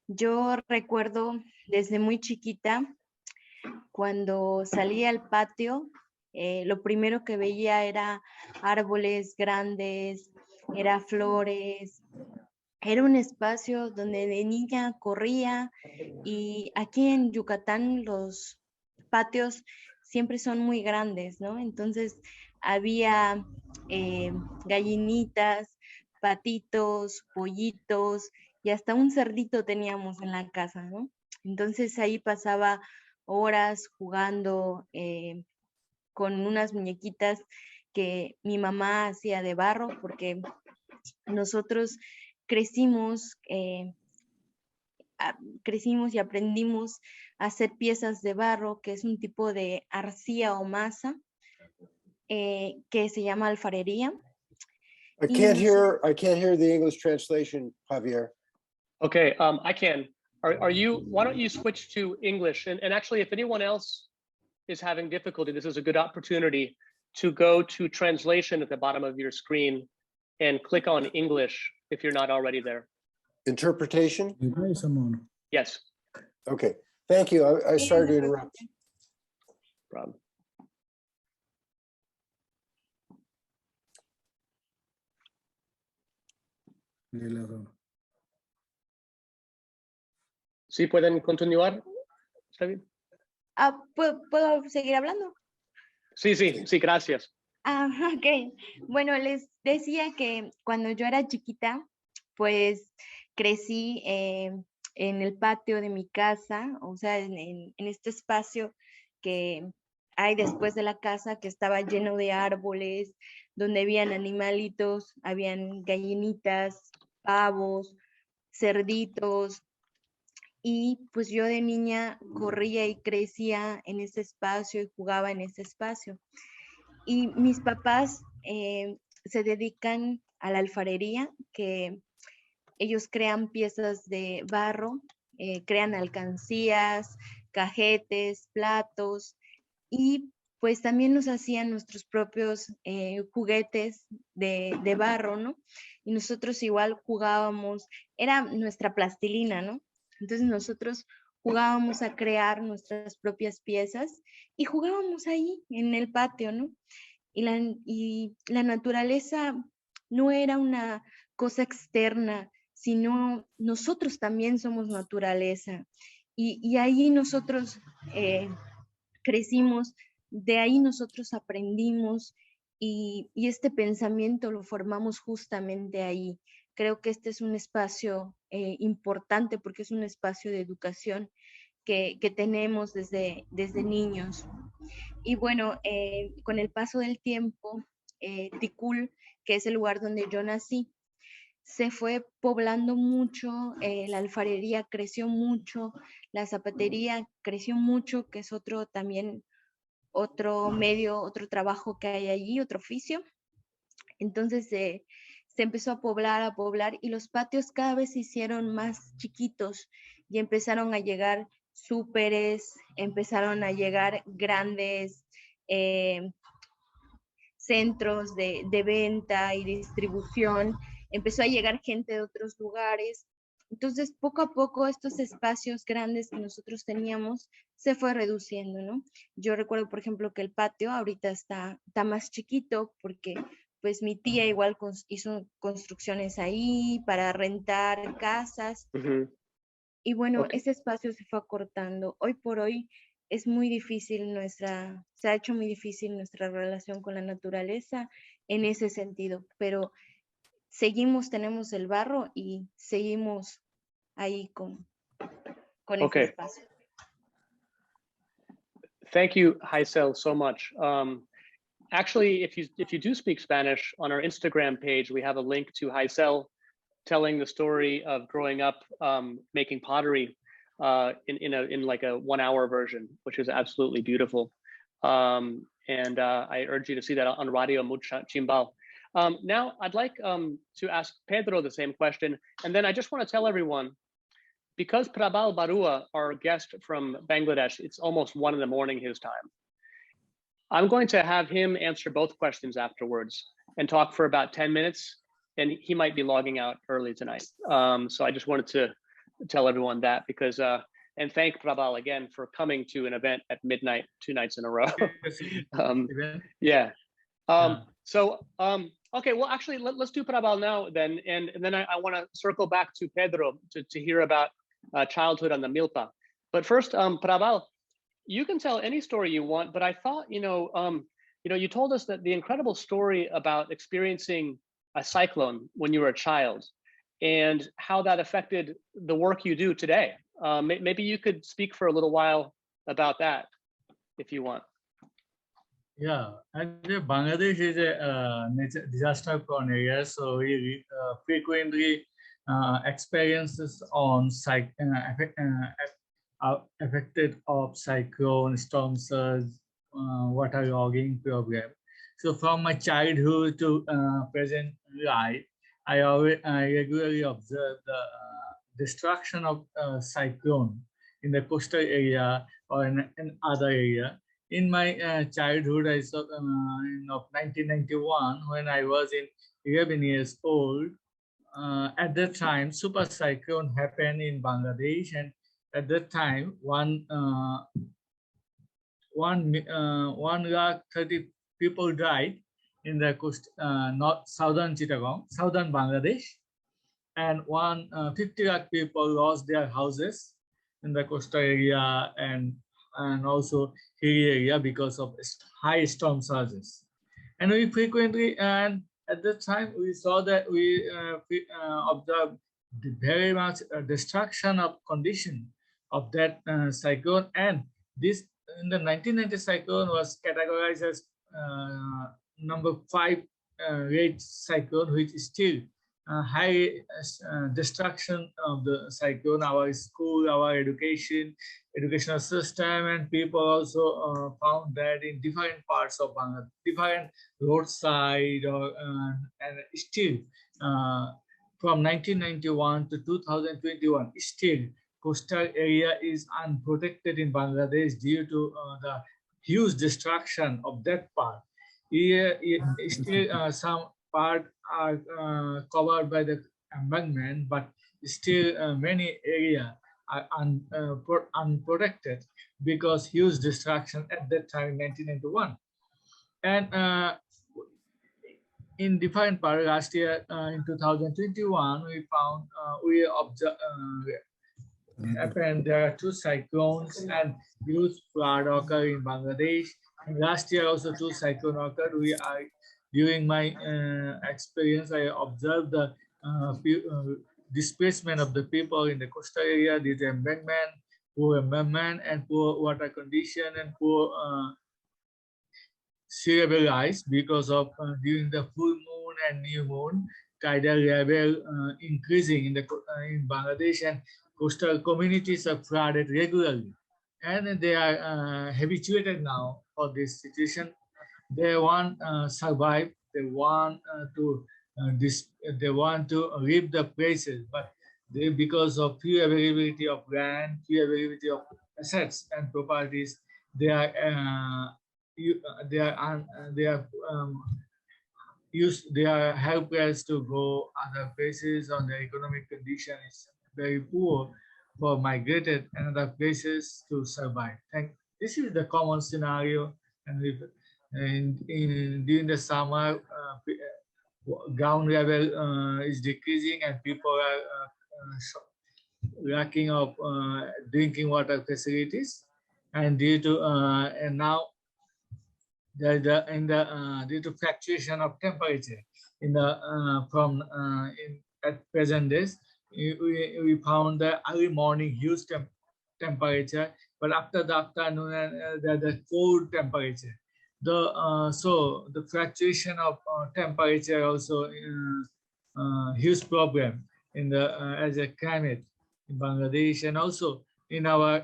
Speaker 4: Yo recuerdo desde muy chiquita, cuando salía al patio, lo primero que veía era árboles grandes, era flores, era un espacio donde de niña corría, y aquí en Yucatán los patios siempre son muy grandes, ¿no? Entonces había gallinitas, patitos, pollitos y hasta un cerdito teníamos en la casa, ¿no? Entonces ahí pasaba horas jugando con unas muñequitas que mi mamá hacía de barro, porque nosotros crecimos y aprendimos a hacer piezas de barro, que es un tipo de arcilla o masa que se llama alfarería.
Speaker 2: I can't hear the English translation, Javier.
Speaker 1: Okay, I can. Why don't you switch to English? And actually, if anyone else is having difficulty, this is a good opportunity to go to translation at the bottom of your screen and click on English if you're not already there.
Speaker 2: Interpretation?
Speaker 1: Yes.
Speaker 2: Okay, thank you. I started to interrupt.
Speaker 1: Problem. ¿Sí pueden continuar? ¿Está bien?
Speaker 4: ¿Puedo seguir hablando?
Speaker 1: Sí, gracias.
Speaker 4: Ok. Bueno, les decía que cuando yo era chiquita, pues crecí en el patio de mi casa, o sea, en este espacio que hay después de la casa, que estaba lleno de árboles, donde habían animalitos, habían gallinitas, pavos, cerditos. Y pues yo de niña corría y crecía en ese espacio y jugaba en ese espacio. Y mis papás se dedican a la alfarería, que ellos crean piezas de barro, crean alcancías, cajetes, platos, y pues también nos hacían nuestros propios juguetes de barro, ¿no? Y nosotros igual jugábamos, era nuestra plastilina, ¿no? Entonces nosotros jugábamos a crear nuestras propias piezas y jugábamos ahí en el patio, ¿no? Y la naturaleza no era una cosa externa, sino nosotros también somos naturaleza. Y ahí nosotros crecimos, de ahí nosotros aprendimos, y este pensamiento lo formamos justamente ahí. Creo que este es un espacio importante, porque es un espacio de educación que tenemos desde niños. Y bueno, con el paso del tiempo, Ticul, que es el lugar donde yo nací, se fue poblando mucho, la alfarería creció mucho, la zapatería creció mucho, que es otro medio, otro trabajo que hay allí, otro oficio. Entonces se empezó a poblar, y los patios cada vez se hicieron más chiquitos y empezaron a llegar súperes, empezaron a llegar grandes centros de venta y distribución, empezó a llegar gente de otros lugares. Entonces, poco a poco, estos espacios grandes que nosotros teníamos se fue reduciendo, ¿no? Yo recuerdo, por ejemplo, que el patio ahorita está más chiquito, porque pues mi tía igual hizo construcciones ahí para rentar casas. Y bueno, ese espacio se fue acortando. Hoy por hoy es muy difícil se ha hecho muy difícil nuestra relación con la naturaleza en ese sentido, pero tenemos el barro y seguimos ahí con este espacio.
Speaker 1: Thank you, Haisel, so much. Actually, if you do speak Spanish, on our Instagram page, we have a link to Haisel telling the story of growing up making pottery in like a 1-hour version, which is absolutely beautiful. And I urge you to see that on Radio Chimbal. Now, I'd like to ask Pedro the same question. And then I just want to tell everyone, because Prabhal Barua, our guest from Bangladesh, it's almost 1 in his time. I'm going to have him answer both questions afterwards and talk for about 10 minutes, and he might be logging out early tonight. So I just wanted to tell everyone that, because, and thank Prabhal again for coming to an event at midnight 2 nights in a row. Yeah. Okay, well, actually, let's do Prabhal now then, and then I want to circle back to Pedro to hear about childhood on the Milpa. But first, Prabhal, you can tell any story you want, but I thought, you told us that the incredible story about experiencing a cyclone when you were a child and how that affected the work you do today. Maybe you could speak for a little while about that, if you want.
Speaker 10: Yeah, and Bangladesh is a disaster-prone area, so we frequently experiences on affected of cyclone, storm surge, water logging problem. So from my childhood to present life, I regularly observe the destruction of cyclone in the coastal area or in other area. In my childhood, I saw in 1991, when I was 11 years old. At that time, super cyclone happened in Bangladesh, and at that time, 130 people died in the coast, southern Chittagong, southern Bangladesh, and 50 lakh people lost their houses in the coastal area and also hilly area because of high storm surges. And we frequently, and at that time, we saw that we observed very much destruction of condition of that cyclone. And this, in the 1990 cyclone, was categorized as number 5 rate cyclone, which is still high destruction of the cyclone, our school, our educational system, and people also found that in different parts of Bangladesh, different roadside, and still from 1991 to 2021, still coastal area is unprotected in Bangladesh due to the huge destruction of that part. Still some part are covered by the embankment, but still many areas are unprotected because huge destruction at that time in 1991. And in different parts last year, in 2021, we found, we observed, happened there are 2 cyclones and huge flood occurred in Bangladesh. And last year also 2 cyclones occurred. During my experience, I observed the displacement of the people in the coastal area, the embankment, poor embankment, and poor water condition, and poor sea level rise because of during the full moon and new moon, tidal level increasing in Bangladesh, and coastal communities are flooded regularly, and they are habituated now for this situation. They want survive. They want to leave the places, but they, because of few availability of land, few availability of assets and properties, they are helpless to go other places, or the economic condition is very poor for migrated another places to survive. This is the common scenario, and during the summer, ground level is decreasing, and people are lacking of drinking water facilities, and due to and now due to fluctuation of temperature in the at present days, we found the early morning huge temperature, but after the afternoon the cold temperature. so the fluctuation of temperature also huge problem in the as a climate in Bangladesh, and also in our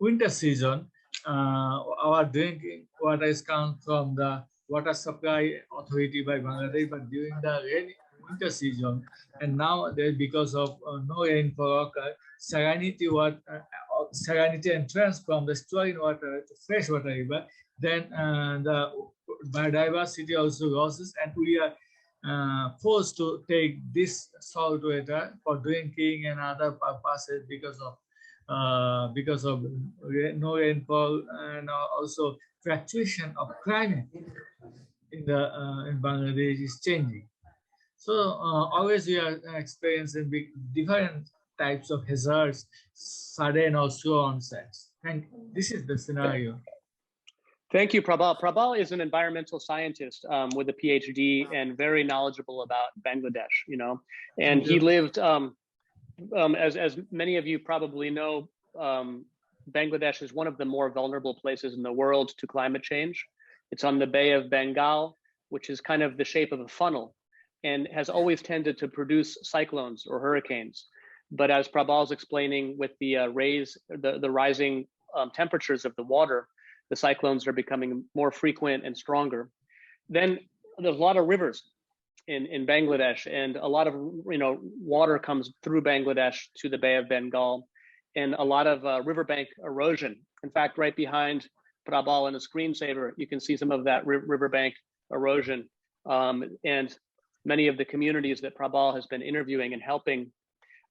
Speaker 10: winter season, our drinking water is come from the water supply authority by Bangladesh, but during the winter season, and now there because of no rainfall occur, salinity entrance from the storing water to freshwater river, then the biodiversity also losses, and we are forced to take this salt water for drinking and other purposes because of no rainfall, and also fluctuation of climate in Bangladesh is changing. So always we are experiencing different types of hazards, sudden or slow onsets. And this is the scenario.
Speaker 1: Thank you, Prabhal. Prabhal is an environmental scientist with a PhD and very knowledgeable about Bangladesh, you know, and he lived, as many of you probably know, Bangladesh is one of the more vulnerable places in the world to climate change. It's on the Bay of Bengal, which is kind of the shape of a funnel and has always tended to produce cyclones or hurricanes. But as Prabhal's explaining, with the rising temperatures of the water, the cyclones are becoming more frequent and stronger. Then there's a lot of rivers in Bangladesh, and a lot of water comes through Bangladesh to the Bay of Bengal, and a lot of riverbank erosion. In fact, right behind Prabhal in the screensaver, you can see some of that riverbank erosion. And many of the communities that Prabhal has been interviewing and helping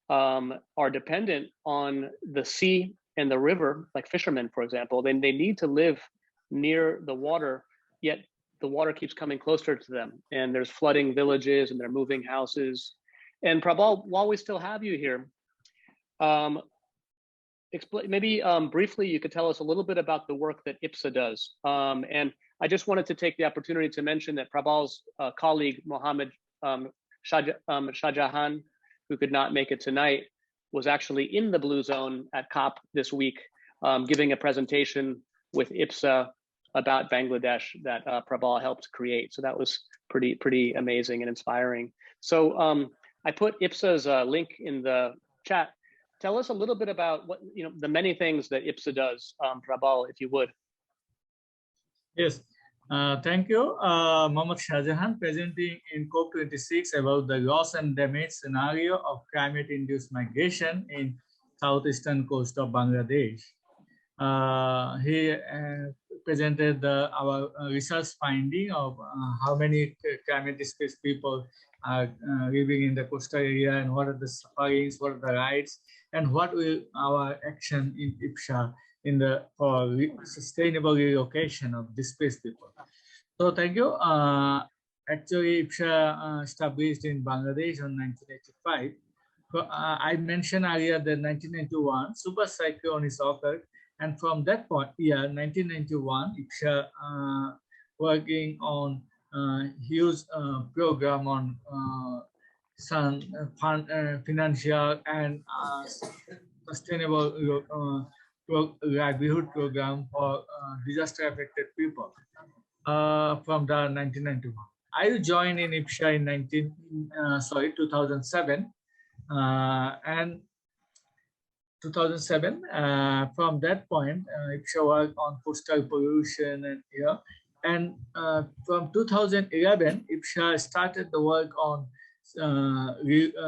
Speaker 1: are dependent on the sea and the river, like fishermen, for example. Then they need to live near the water, yet the water keeps coming closer to them. And there's flooding villages and they're moving houses. And Prabhal, while we still have you here, maybe briefly, you could tell us a little bit about the work that IPSA does. And I just wanted to take the opportunity to mention that Prabhal's colleague, Mohammed Shahjahan, who could not make it tonight, was actually in the Blue Zone at COP this week, giving a presentation with IPSA about Bangladesh that Prabhal helped create. So that was pretty amazing and inspiring. So I put IPSA's link in the chat. Tell us a little bit about what the many things that IPSA does, Prabhal, if you would.
Speaker 10: Yes. Thank you, Mohammed Shahjahan, presenting in COP26 about the loss and damage scenario of climate-induced migration in southeastern coast of Bangladesh. He presented our research finding of how many climate-displaced people are living in the coastal area, and what are the sufferings, what are the rights, and what will our action in IPSA for sustainable relocation of displaced people. So thank you. Actually, IPSA established in Bangladesh in 1985. I mentioned earlier that 1991 super cyclone is occurred, and from that point, 1991, IPSA working on huge program on financial and sustainable livelihood program for disaster affected people from the 1991. I joined in IPSA in 2007, and 2007. From that point, IPSA worked on coastal pollution, and from 2011, IPSA started the work on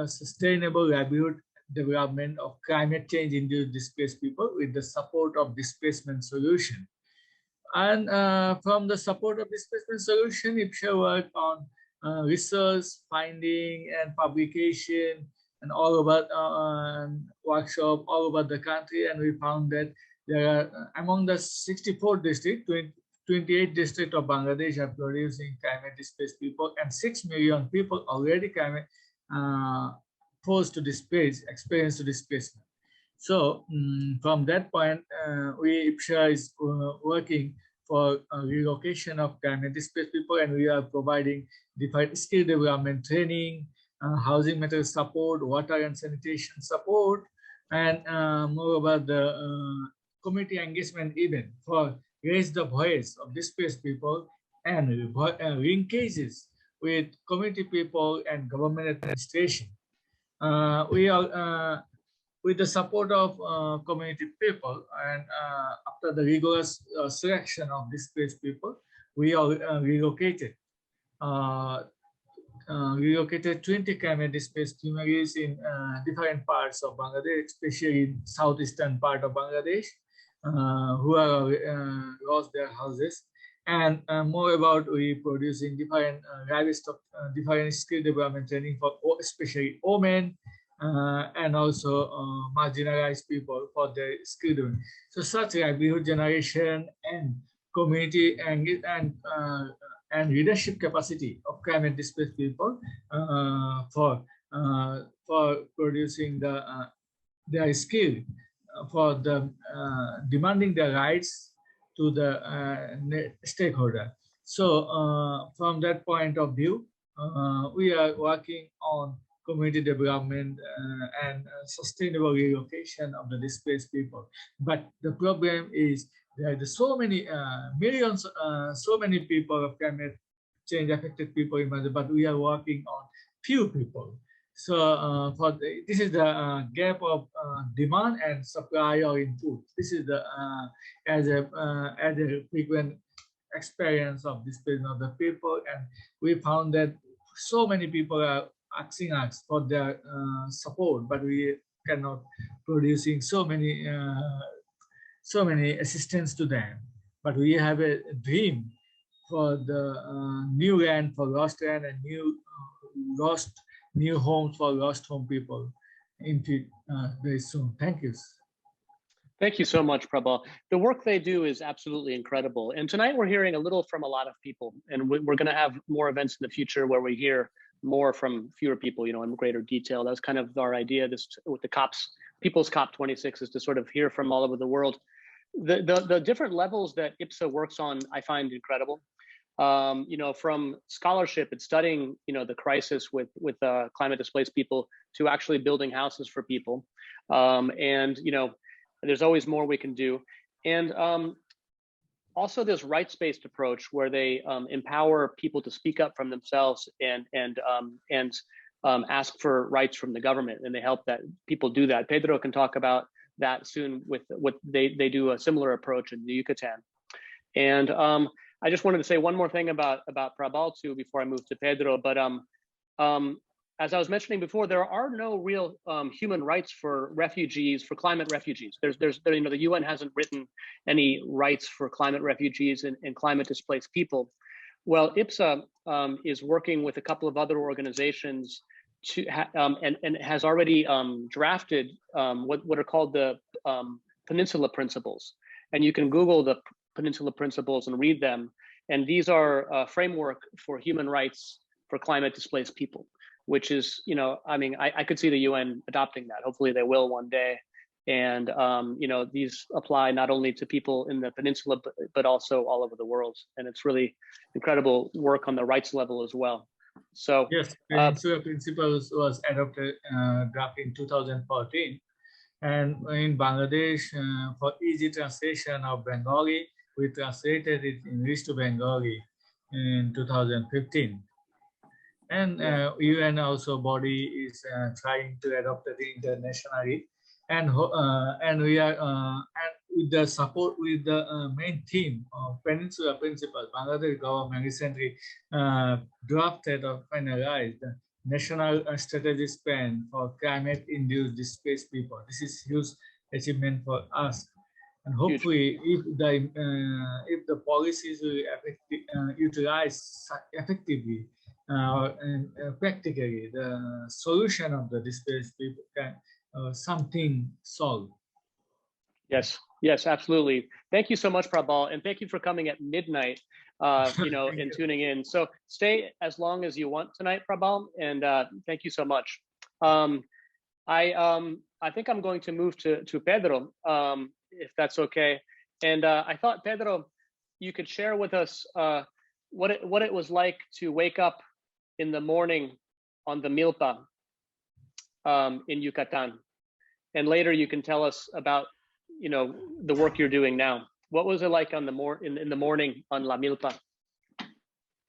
Speaker 10: sustainable livelihood development of climate change induced displaced people with the support of displacement solution. And from the support of displacement solution, IPSA worked on research, finding, and publication, and all about workshop all over the country. And we found that there are among the 64 districts, 28 districts of Bangladesh are producing climate displaced people, and 6 million people already forced to displace, experience to displacement. So from that point, IPSA is working for relocation of climate displaced people, and we are providing different skill development training, housing material support, water and sanitation support, and moreover the community engagement event for raise the voice of displaced people and linkages with community people and government administration. We are with the support of community people and after the rigorous selection of displaced people, we are relocated 20 climate displaced families in different parts of Bangladesh, especially in southeastern part of Bangladesh, who are lost their houses. And more about we producing different different skill development training for especially women and also marginalized people for their skill development. So such livelihood generation and community and leadership capacity of climate displaced people for producing their skill for the demanding their rights to the stakeholder. So from that point of view, we are working on community development and sustainable relocation of the displaced people. But the problem is there are so many millions, so many people of climate change affected people in Bangladesh, but we are working on few people. So this is the gap of demand and supply of input. This is the as a frequent experience of displacement of the people, and we found that so many people are asking us for their support, but we cannot producing so many assistance to them. But we have a dream for the new land for lost land and new homes for lost home people very soon. Thank you.
Speaker 1: Thank you so much, Prabhal. The work they do is absolutely incredible. And tonight we're hearing a little from a lot of people, and we're going to have more events in the future where we hear more from fewer people, in greater detail. That's kind of our idea. This with the People's COP26 is to sort of hear from all over the world. The different levels that IPSA works on, I find incredible. From scholarship and studying, the crisis with climate displaced people to actually building houses for people. There's always more we can do. And also this rights-based approach where they empower people to speak up from themselves and ask for rights from the government, and they help that people do that. Pedro can talk about that soon with what they do a similar approach in the Yucatan. And I just wanted to say one more thing about Prabhal too before I move to Pedro. But as I was mentioning before, there are no real human rights for refugees, for climate refugees. The UN hasn't written any rights for climate refugees and climate displaced people. Well, IPSA is working with a couple of other organizations to and has already drafted what are called the Peninsula Principles. And you can Google the Peninsula Principles and read them. And these are a framework for human rights for climate displaced people, which is, I could see the UN adopting that. Hopefully they will one day. And, these apply not only to people in the peninsula, but also all over the world. And it's really incredible work on the rights level as well. So
Speaker 10: yes, Peninsula Principles was adopted, drafted in 2014. And in Bangladesh, for easy translation of Bengali, we translated it in English to Bengali in 2015. And UN also body is trying to adopt it internationally, and we are and with the support with the main team of Peninsula Principles, Bangladesh government recently drafted or finalized the National Strategic Plan for Climate-Induced Displaced People. This is huge achievement for us, and hopefully, if the policies will utilize effectively and practically, the solution of the displaced people can something solve.
Speaker 1: Yes, absolutely. Thank you so much, Prabhal, and thank you for coming at midnight, and tuning in. So stay as long as you want tonight, Prabhal, and thank you so much. I think I'm going to move to Pedro, if that's okay. And I thought, Pedro, you could share with us what it was like to wake up in the morning on the milpa in Yucatan, and later you can tell us about the work you're doing now. What was it like on in the morning on La Milpa?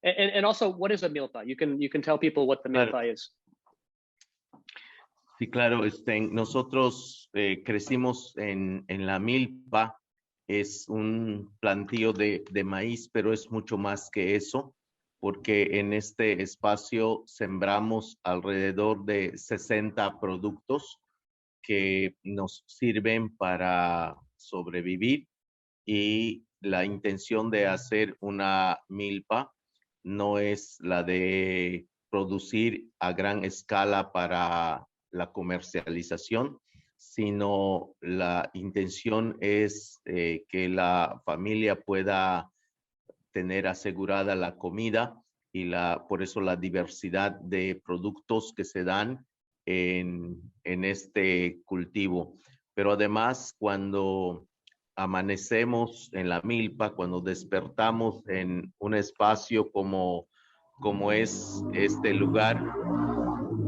Speaker 1: And also, what is a milpa? You can tell people what the milpa is.
Speaker 5: Sí, claro. Nosotros crecimos en la milpa. Es un plantío de maíz, pero es mucho más que eso, porque en este espacio sembramos alrededor de 60 productos que nos sirven para sobrevivir, y la intención de hacer una milpa no es la de producir a gran escala para la comercialización, sino la intención es que la familia pueda tener asegurada la comida, y por eso la diversidad de productos que se dan en este cultivo. Pero además, cuando amanecemos en la milpa, cuando despertamos en un espacio como es este lugar,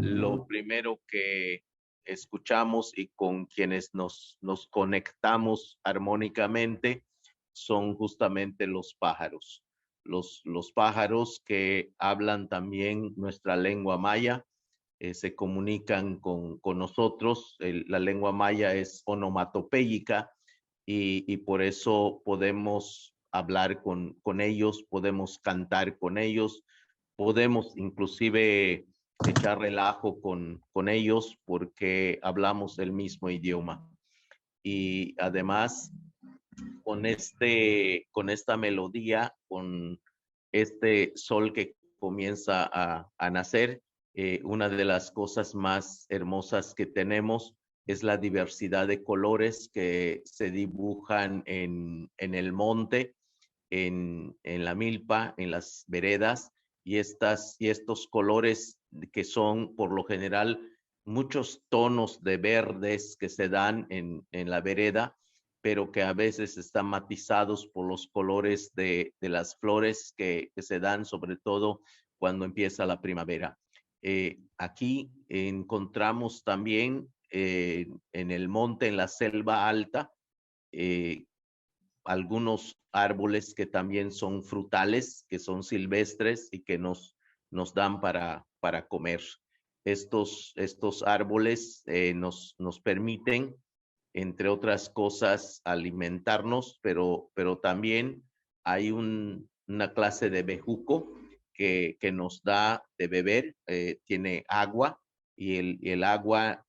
Speaker 5: lo primero que escuchamos y con quienes nos conectamos armónicamente son justamente los pájaros. Los pájaros que hablan también nuestra lengua maya, se comunican con nosotros. La lengua maya es onomatopéyica, y por eso podemos hablar con ellos, podemos cantar con ellos, podemos inclusive echar relajo con ellos porque hablamos el mismo idioma. Y además, con esta melodía, con este sol que comienza a nacer, una de las cosas más hermosas que tenemos es la diversidad de colores que se dibujan en el monte, en la milpa, en las veredas, y estos colores que son por lo general muchos tonos de verdes que se dan en la vereda, pero que a veces están matizados por los colores de las flores que se dan, sobre todo cuando empieza la primavera. Aquí encontramos también en el monte, en la selva alta, algunos árboles que también son frutales, que son silvestres y que nos dan para comer. Estos árboles nos permiten, entre otras cosas, alimentarnos, pero también hay una clase de bejuco que nos da de beber, tiene agua, y el agua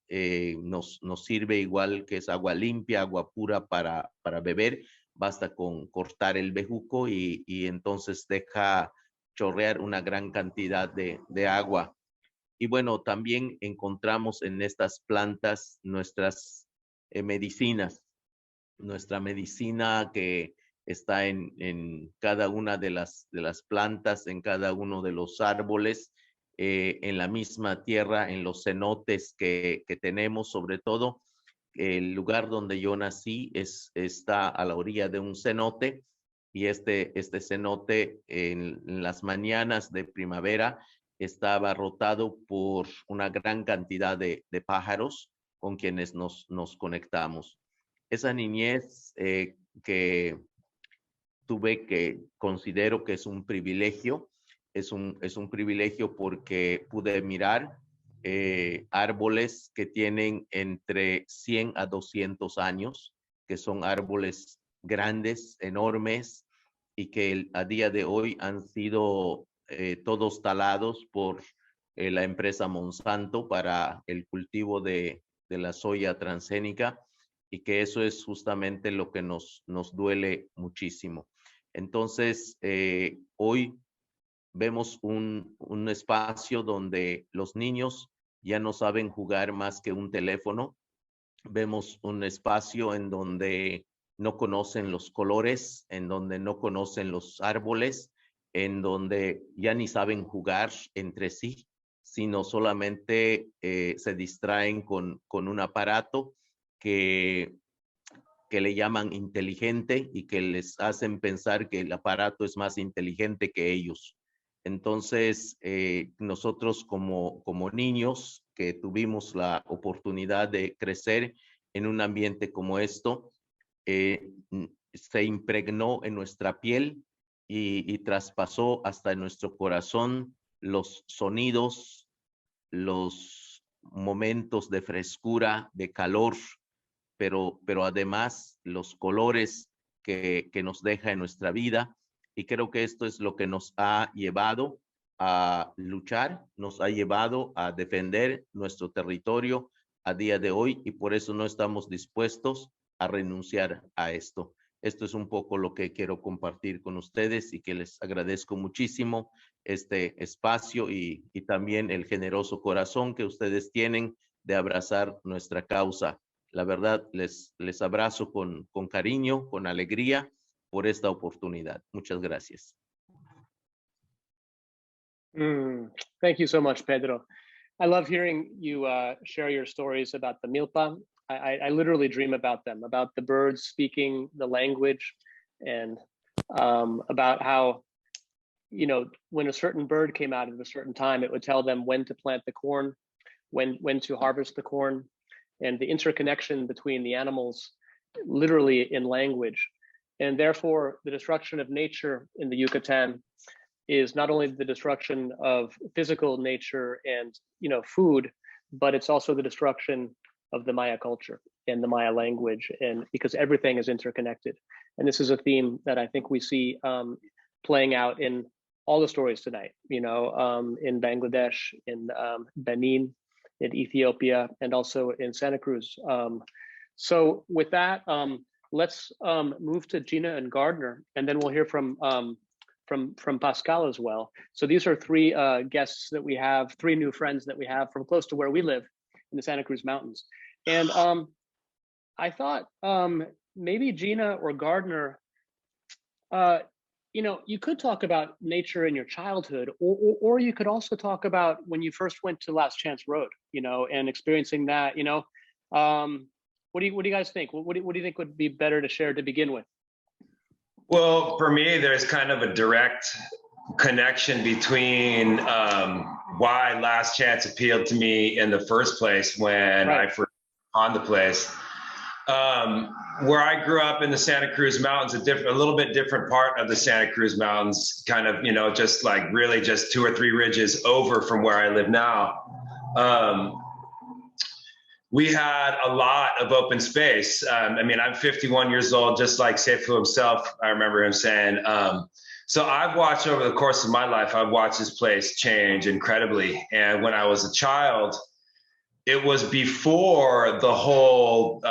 Speaker 5: nos sirve igual, que es agua limpia, agua pura para beber. Basta con cortar el bejuco y entonces deja chorrear una gran cantidad de agua. Y bueno, también encontramos en estas plantas nuestras medicinas. Nuestra medicina que está en cada una de las plantas, en cada uno de los árboles, en la misma tierra, en los cenotes que tenemos. Sobre todo, el lugar donde yo nací está a la orilla de un cenote, y este cenote en las mañanas de primavera está abarrotado por una gran cantidad de pájaros con quienes nos conectamos. Esa niñez que tuve, que considero que es un privilegio, es un privilegio porque pude mirar árboles que tienen entre 100 a 200 años, que son árboles grandes, enormes, y que a día de hoy han sido todos talados por la empresa Monsanto para el cultivo de la soya transgénica, y que eso es justamente lo que nos duele muchísimo. Entonces, hoy vemos un espacio donde los niños ya no saben jugar más que un teléfono. Vemos un espacio en donde no conocen los colores, en donde no conocen los árboles, en donde ya ni saben jugar entre sí, sino solamente se distraen con un aparato que le llaman inteligente y que les hacen pensar que el aparato es más inteligente que ellos. Entonces, nosotros como niños que tuvimos la oportunidad de crecer en un ambiente como esto, se impregnó en nuestra piel y traspasó hasta nuestro corazón los sonidos, los momentos de frescura, de calor, pero además los colores que nos deja en nuestra vida. Y creo que esto es lo que nos ha llevado a luchar, nos ha llevado a defender nuestro territorio a día de hoy, y por eso no estamos dispuestos a renunciar a esto. Esto es un poco lo que quiero compartir con ustedes, y que les agradezco muchísimo este espacio y también el generoso corazón que ustedes tienen de abrazar nuestra causa. La verdad, les abrazo con cariño, con alegría por esta oportunidad. Muchas gracias.
Speaker 1: Thank you so much, Pedro. I love hearing you share your stories about the milpa. I literally dream about them, about the birds speaking the language, and about how, you know, when a certain bird came out at a certain time, it would tell them when to plant the corn, when to harvest the corn, and the interconnection between the animals, literally in language. And therefore, the destruction of nature in the Yucatan is not only the destruction of physical nature and, you know, food, but it's also the destruction of the Maya culture and the Maya language, and because everything is interconnected. And this is a theme that I think we see playing out in all the stories tonight, you know, in Bangladesh, in Benin, in Ethiopia, and also in Santa Cruz. So with that, let's move to Gina and Gardner, and then we'll hear from Pascal as well. So these are three guests that we have, three new friends that we have from close to where we live in the Santa Cruz Mountains. And I thought maybe Gina or Gardner, you know, you could talk about nature in your childhood, or you could also talk about when you first went to Last Chance Road, you know, and experiencing that, you know. What do you guys think? What do you think would be better to share to begin with?
Speaker 11: Well, for me, there's kind of a direct connection between why Last Chance appealed to me in the first place when I first on the place. Where I grew up in the Santa Cruz Mountains, a little bit different part of the Santa Cruz Mountains, kind of, you know, just like really just 2 or 3 ridges over from where I live now. We had a lot of open space. I mean, I'm 51 years old, just like Seifu himself, I remember him saying. So I've watched over the course of my life, I've watched this place change incredibly. And when I was a child, it was before the whole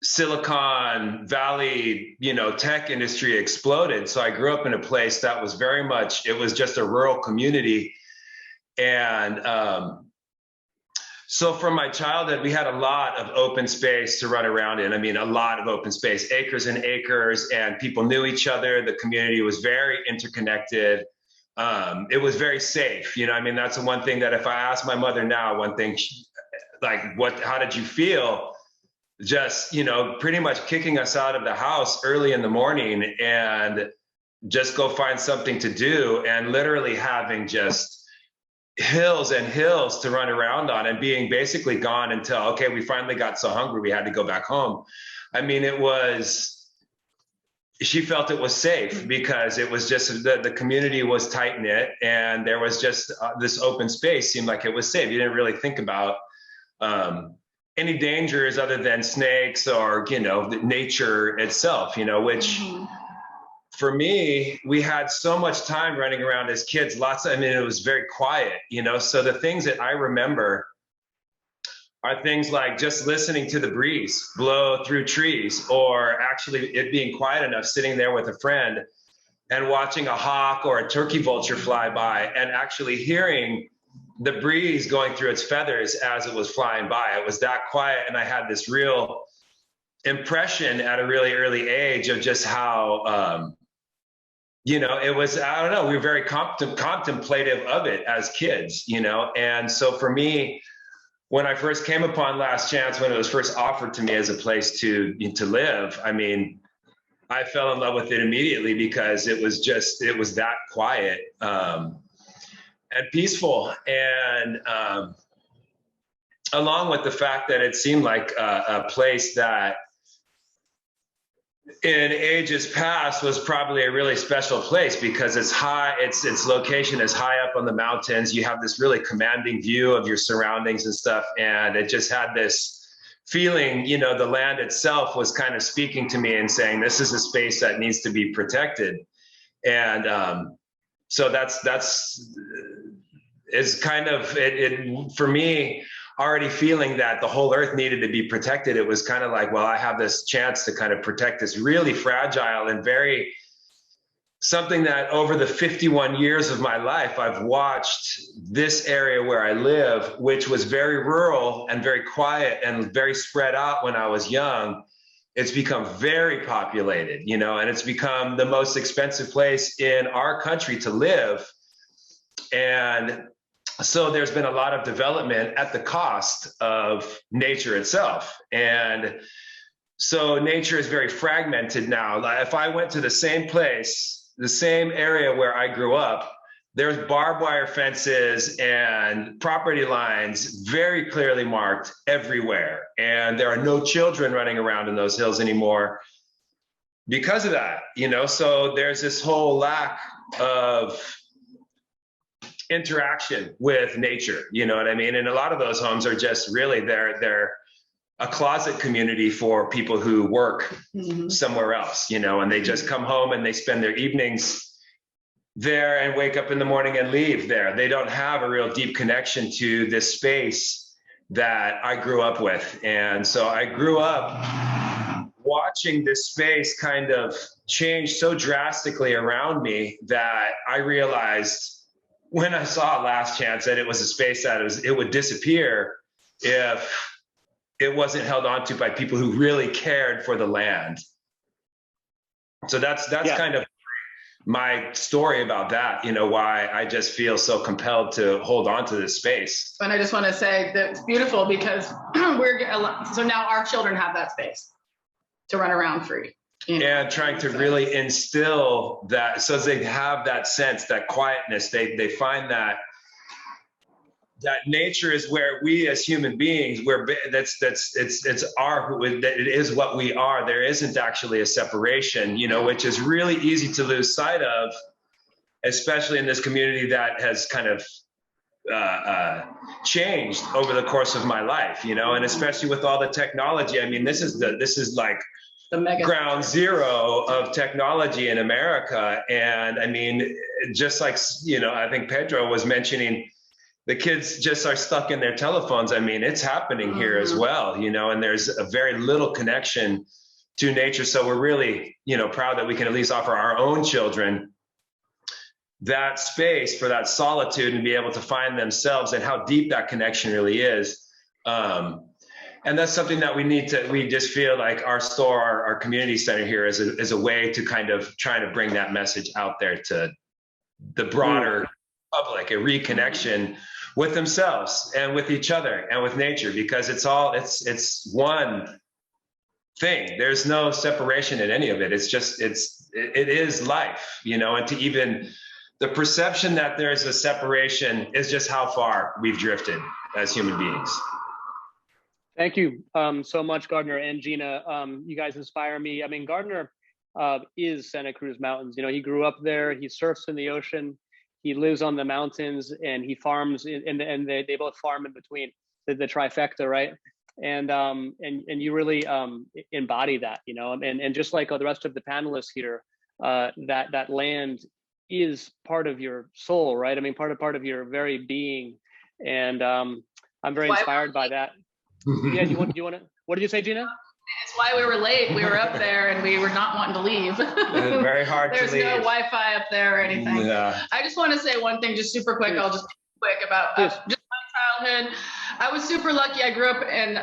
Speaker 11: Silicon Valley, you know, tech industry exploded. So I grew up in a place that was very much, it was just a rural community. And so from my childhood, we had a lot of open space to run around in. I mean, a lot of open space, acres and acres, and people knew each other. The community was very interconnected. It was very safe. You know, I mean, that's the one thing that if I ask my mother now, one thing, like, how did you feel? Just, you know, pretty much kicking us out of the house early in the morning and just go find something to do, and literally having just hills and hills to run around on, and being basically gone until, okay, we finally got so hungry we had to go back home. I mean, she felt it was safe because it was just the community was tight knit, and there was just this open space seemed like it was safe. You didn't really think about any dangers other than snakes or, you know, nature itself, you know, which for me, we had so much time running around as kids, I mean, it was very quiet, you know. So the things that I remember are things like just listening to the breeze blow through trees, or actually it being quiet enough, sitting there with a friend and watching a hawk or a turkey vulture fly by, and actually hearing the breeze going through its feathers as it was flying by. It was that quiet. And I had this real impression at a really early age of just how, you know, it was, I don't know, we were very contemplative of it as kids, you know. And so for me, when I first came upon Last Chance, when it was first offered to me as a place to live, I mean, I fell in love with it immediately because it was that quiet and peaceful. And along with the fact that it seemed like a place that in ages past was probably a really special place because it's high, its location is high up on the mountains. You have this really commanding view of your surroundings and stuff. And it just had this feeling, you know, the land itself was kind of speaking to me and saying, this is a space that needs to be protected. And so that's is kind of it for me, already feeling that the whole earth needed to be protected. It was kind of like, well, I have this chance to kind of protect this really fragile and very something that over the 51 years of my life, I've watched this area where I live, which was very rural and very quiet and very spread out when I was young. It's become very populated, you know, and it's become the most expensive place in our country to live. And so there's been a lot of development at the cost of nature itself. And so nature is very fragmented now. Like if I went to the same place, the same area where I grew up, there's barbed wire fences and property lines very clearly marked everywhere. And there are no children running around in those hills anymore because of that, you know? So there's this whole lack of interaction with nature, you know what I mean? And a lot of those homes are just really, they're a closet community for people who work somewhere else, you know, and they just come home and they spend their evenings there and wake up in the morning and leave there. They don't have a real deep connection to this space that I grew up with. And so I grew up watching this space kind of change so drastically around me that I realized when I saw Last Chance that it was a space that it would disappear if it wasn't held onto by people who really cared for the land. So that's kind of my story about that, you know, why I just feel so compelled to hold on to this space.
Speaker 6: And I just want to say that it's beautiful because so now our children have that space to run around free. You know? And
Speaker 11: trying to really instill that, so they have that sense, that quietness, they find that nature is where we as human beings, it is what we are. There isn't actually a separation, you know, which is really easy to lose sight of, especially in this community that has kind of changed over the course of my life, you know, and especially with all the technology. I mean, this is like the ground zero of technology in America. And I mean, just like, you know, I think Pedro was mentioning, the kids just are stuck in their telephones. I mean, it's happening here as well, you know, and there's a very little connection to nature. So we're really, you know, proud that we can at least offer our own children that space for that solitude and be able to find themselves and how deep that connection really is. And that's something that we just feel like our store, our community center here is a way to kind of try to bring that message out there to the broader public, a reconnection with themselves and with each other and with nature, because it's one thing. There's no separation in any of it. It's just, it is life, you know, and to even the perception that there's a separation is just how far we've drifted as human beings.
Speaker 1: Thank you so much, Gardner and Gina. You guys inspire me. I mean, Gardner is Santa Cruz Mountains. You know, he grew up there, he surfs in the ocean, he lives on the mountains, and he farms, and they both farm in between, the trifecta, right? And you really embody that, you know, and just like the rest of the panelists here, that land is part of your soul, right? I mean, part of your very being, and I'm very inspired by that. Yeah, you want to? What did you say, Gina?
Speaker 6: It's why we were late. We were up there and we were not wanting to leave.
Speaker 11: It's very hard to leave.
Speaker 6: There's no Wi-Fi up there or anything.
Speaker 11: Yeah.
Speaker 6: I just want to say one thing, just super quick. I'll just be quick about just my childhood. I was super lucky. I grew up in,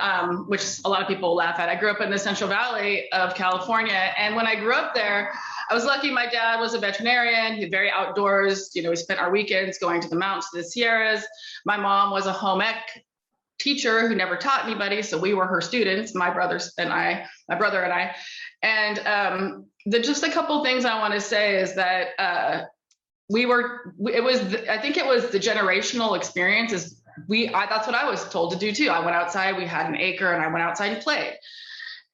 Speaker 6: which a lot of people laugh at. I grew up in the Central Valley of California. And when I grew up there, I was lucky. My dad was a veterinarian. He was very outdoors. You know, we spent our weekends going to the mountains, to the Sierras. My mom was a home ec teacher who never taught anybody, so we were her students, my brother and I. And just a couple things I want to say is that I think it was the generational experience. That's what I was told to do too. I went outside, we had an acre, and I went outside and played.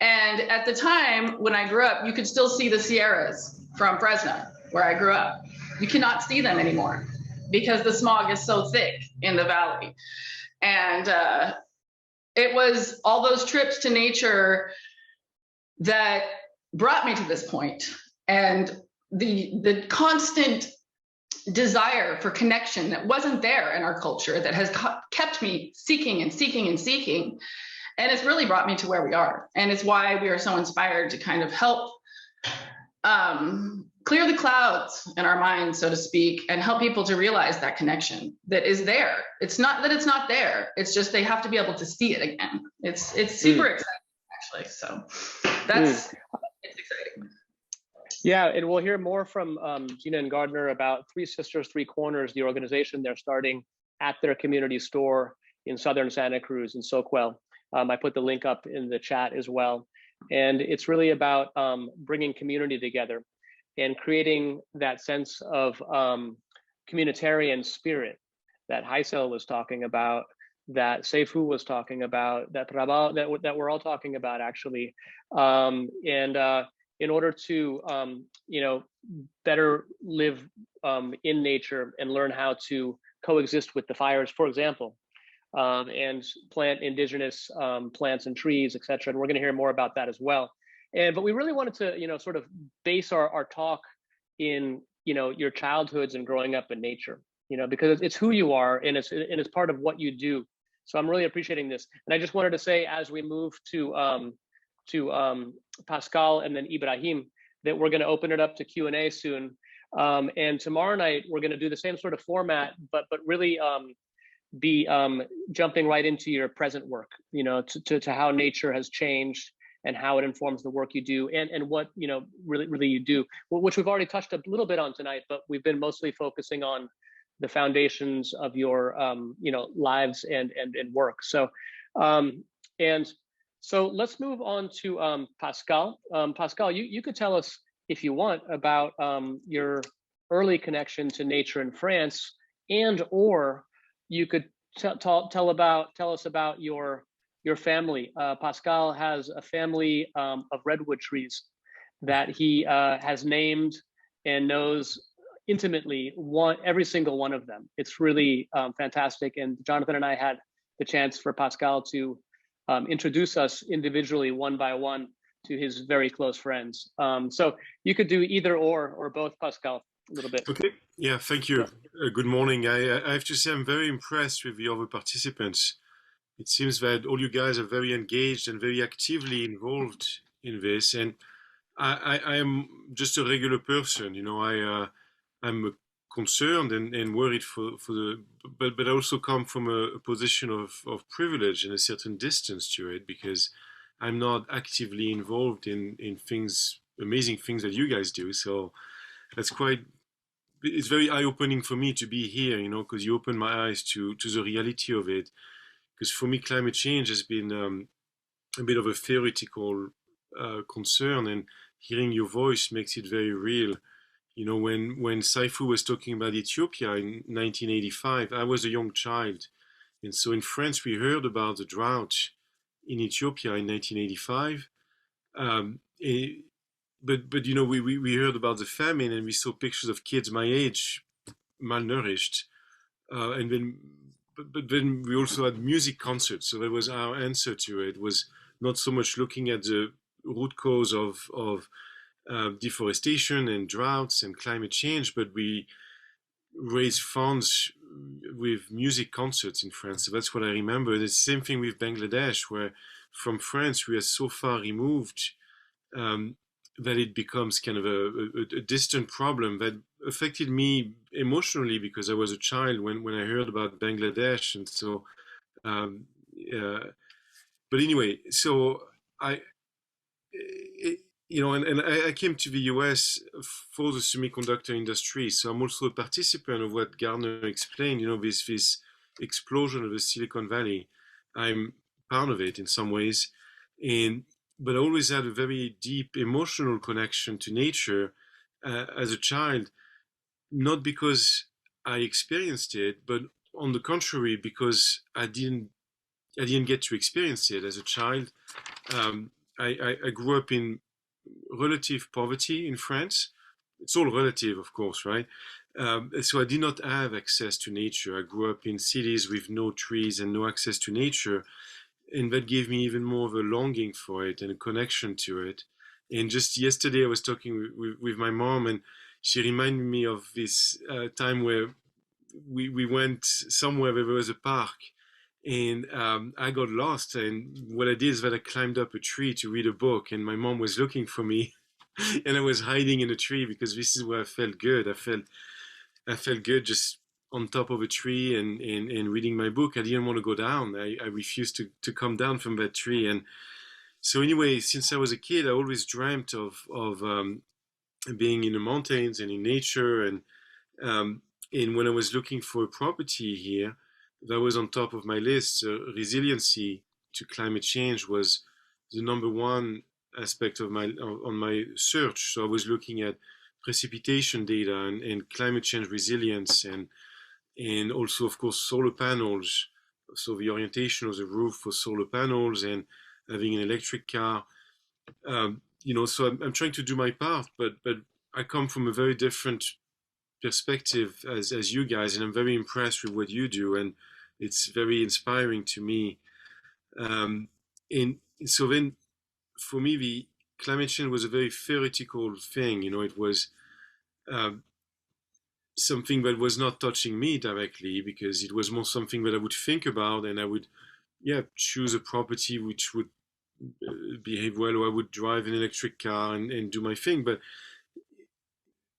Speaker 6: And at the time when I grew up, you could still see the Sierras from Fresno, where I grew up. You cannot see them anymore because the smog is so thick in the valley. And it was all those trips to nature that brought me to this point. And the constant desire for connection that wasn't there in our culture that has kept me seeking and seeking and seeking. And it's really brought me to where we are. And it's why we are so inspired to kind of help clear the clouds in our minds, so to speak, and help people to realize that connection that is there. It's not that it's not there. It's just they have to be able to see it again. It's super exciting, actually. So that's it's exciting.
Speaker 1: Yeah, and we'll hear more from Gina and Gardner about Three Sisters, Three Corners, the organization they're starting at their community store in southern Santa Cruz in Soquel. I put the link up in the chat as well. And it's really about bringing community together and creating that sense of communitarian spirit that Haisel was talking about, that Seifu was talking about, that Prabhal, that we're all talking about, actually. In order to, better live in nature and learn how to coexist with the fires, for example, and plant indigenous plants and trees, et cetera. And we're going to hear more about that as well. But we really wanted to, sort of base our talk in, your childhoods and growing up in nature, because it's who you are and it's part of what you do. So I'm really appreciating this. And I just wanted to say, as we move to Pascal and then Ibrahim, that we're going to open it up to Q&A soon. And tomorrow night, we're going to do the same sort of format, but really be jumping right into your present work, to how nature has changed and how it informs the work you do and what, really you do, which we've already touched a little bit on tonight, but we've been mostly focusing on the foundations of your, lives and work. So, So let's move on to Pascal. Pascal, you could tell us, if you want, about your early connection to nature in France, or you could tell us about your family. Pascal has a family of redwood trees that he has named and knows intimately every single one of them. It's really fantastic. And Jonathan and I had the chance for Pascal to introduce us individually, one by one, to his very close friends. So you could do either or both, Pascal, a little bit.
Speaker 12: Okay. Yeah, thank you. Good morning. I have to say I'm very impressed with the other participants. It seems that all you guys are very engaged and very actively involved in this. And I am just a regular person, I'm concerned and worried but I also come from a position of privilege and a certain distance to it, because I'm not actively involved in things, amazing things that you guys do. So it's very eye-opening for me to be here, because you open my eyes to the reality of it. Because for me, climate change has been a bit of a theoretical concern, and hearing your voice makes it very real. When Saifu was talking about Ethiopia in 1985, I was a young child. And so in France, we heard about the drought in Ethiopia in 1985. But we heard about the famine, and we saw pictures of kids my age, malnourished. But then we also had music concerts. So that was our answer to it, was not so much looking at the root cause of deforestation and droughts and climate change, but we raise funds with music concerts in France. So that's what I remember. The same thing with Bangladesh, where from France we are so far removed that it becomes kind of a distant problem that affected me emotionally, because I was a child when I heard about Bangladesh. And so, but anyway, so I came to the US for the semiconductor industry. So I'm also a participant of what Gardner explained, this explosion of the Silicon Valley. I'm part of it in some ways. But I always had a very deep emotional connection to nature as a child, not because I experienced it, but on the contrary, because I didn't get to experience it as a child. I grew up in relative poverty in France. It's all relative, of course, right? So I did not have access to nature. I grew up in cities with no trees and no access to nature. And that gave me even more of a longing for it and a connection to it. And just yesterday, I was talking with my mom, and she reminded me of this time where we went somewhere where there was a park, and I got lost. And what I did is that I climbed up a tree to read a book, and my mom was looking for me, and I was hiding in a tree because this is where I felt good. I felt good just on top of a tree and reading my book. I didn't want to go down. I refused to come down from that tree. And so anyway, since I was a kid, I always dreamt of being in the mountains and in nature. And when I was looking for a property here, that was on top of my list. Resiliency to climate change was the number one aspect of on my search. So I was looking at precipitation data and climate change resilience, and also, of course, solar panels. So the orientation of the roof for solar panels and having an electric car. So I'm trying to do my part, but I come from a very different perspective as you guys, and I'm very impressed with what you do, and it's very inspiring to me. And so then, for me, the climate change was a very theoretical thing. It was something that was not touching me directly, because it was more something that I would think about, and I would, choose a property which would behave well, or I would drive an electric car and do my thing. But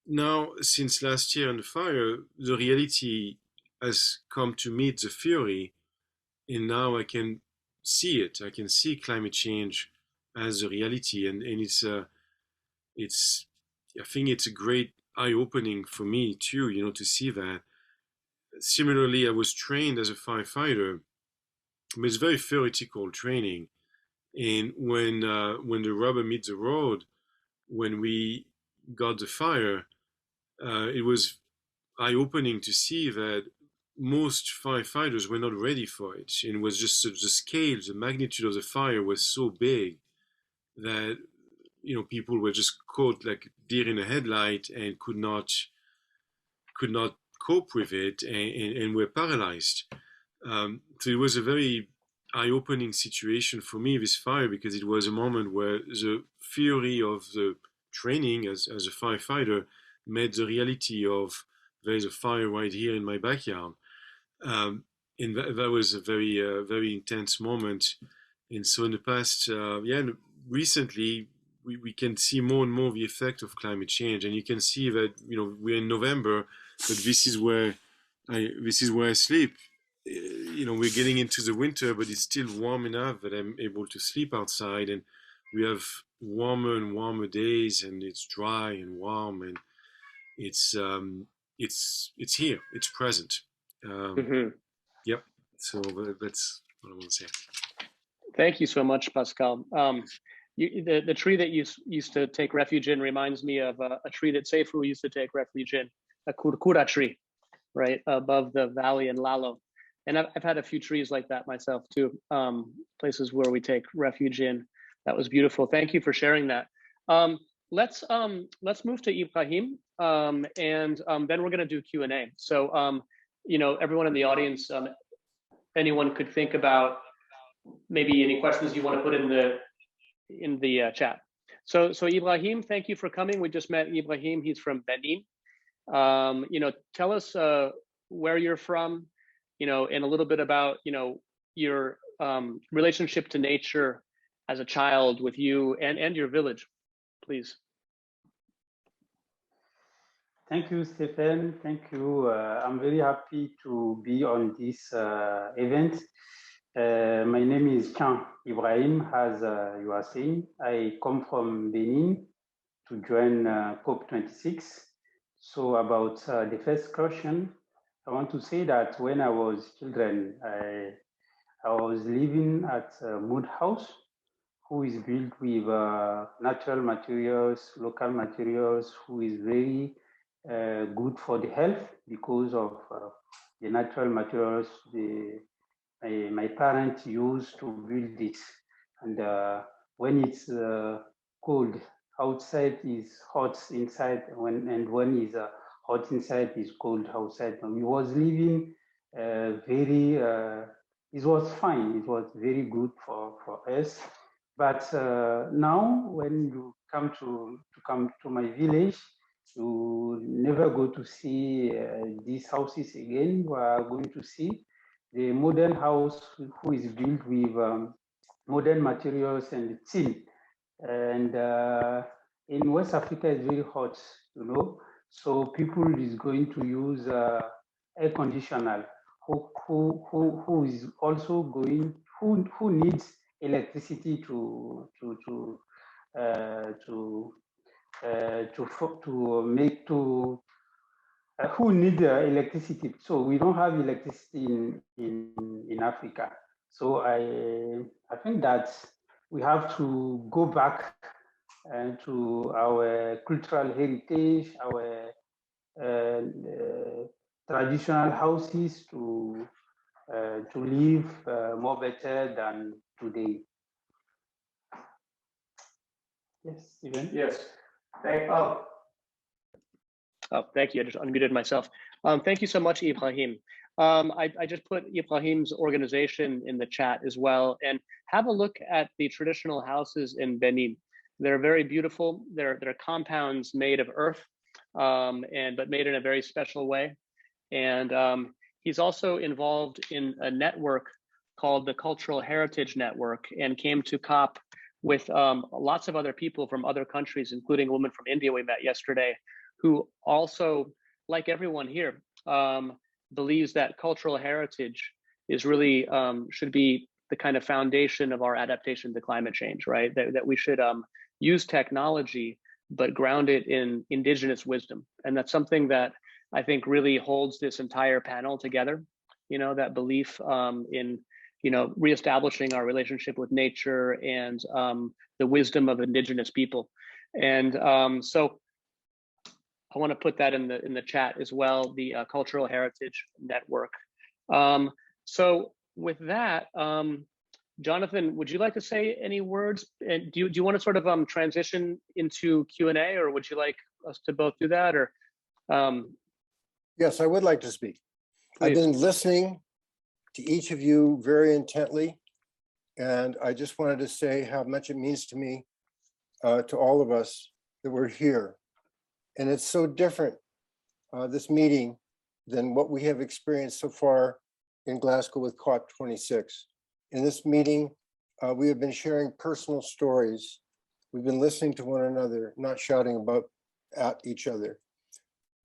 Speaker 12: now, since last year and the fire, the reality has come to meet the theory, and now I can see it. I can see climate change as a reality, and I think it's a great eye-opening for me too, to see that. Similarly, I was trained as a firefighter, but it's very theoretical training. And when the rubber meets the road, when we got the fire, it was eye-opening to see that most firefighters were not ready for it. And it was just the scale, the magnitude of the fire was so big that people were just caught like deer in a headlight and could not cope with it, and were paralyzed. So it was a very eye-opening situation for me, this fire, because it was a moment where the theory of the training as a firefighter met the reality of there's a fire right here in my backyard. And that was a very, very intense moment. And so in the past, recently, we can see more and more the effect of climate change. And you can see that, we're in November, but this is where I sleep. We're getting into the winter, but it's still warm enough that I'm able to sleep outside, and we have warmer and warmer days, and it's dry and warm, and it's here, it's present. Yep. So that's what I want to say.
Speaker 1: Thank you so much, Pascal. The tree that you used to take refuge in reminds me of a tree that Seifu used to take refuge in, a kurkura tree, right above the valley in Lalo. And I've had a few trees like that myself too, places where we take refuge in. That was beautiful. Thank you for sharing that. Let's move to Ibrahim, and then we're going to do Q&A. So, everyone in the audience, anyone could think about maybe any questions you want to put in the chat. So Ibrahim, thank you for coming. We just met Ibrahim. He's from Benin. Tell us where you're from, and a little bit about, your relationship to nature as a child with you and your village, please.
Speaker 8: Thank you, Stephen. Thank you. I'm very happy to be on this event. My name is Chan Ibrahim, as you are saying. I come from Benin to join COP26. So about the first question, I want to say that when I was children, I was living at a mud house, who is built with natural materials, local materials, who is very good for the health because of the natural materials my parents used to build this. And
Speaker 13: when it's cold outside is hot inside, when is hot inside is cold outside. We was living it was fine. It was very good for us. But now when you come to my village, you never go to see these houses again. You are going to see the modern house who is built with modern materials and tin. And in West Africa, it's very hot, so people is going to use air conditioner. Who is also going? Who needs electricity to make to who need electricity? So we don't have electricity in Africa. So I think that we have to go back to our cultural heritage, our traditional houses to live more better than today. Yes, Steven?
Speaker 1: Yes. Thank you. I just unmuted myself. Thank you so much, Ibrahim. I just put Ibrahim's organization in the chat as well, and have a look at the traditional houses in Benin. They're very beautiful. They're compounds made of earth, but made in a very special way. And he's also involved in a network called the Cultural Heritage Network, and came to COP with lots of other people from other countries, including a woman from India we met yesterday, who also, like everyone here, believes that cultural heritage is really should be the kind of foundation of our adaptation to climate change, right? That we should use technology, but ground it in indigenous wisdom. And that's something that I think really holds this entire panel together, that belief in, reestablishing our relationship with nature and the wisdom of indigenous people. And so I want to put that in the chat as well, the Cultural Heritage Network. So with that, Jonathan, would you like to say any words? And do you want to sort of transition into Q&A, or would you like us to both do that? Or
Speaker 2: Yes, I would like to speak. Please. I've been listening to each of you very intently, and I just wanted to say how much it means to me, to all of us, that we're here. And it's so different, this meeting, than what we have experienced so far in Glasgow with COP26. In this meeting, we have been sharing personal stories. We've been listening to one another, not shouting at each other.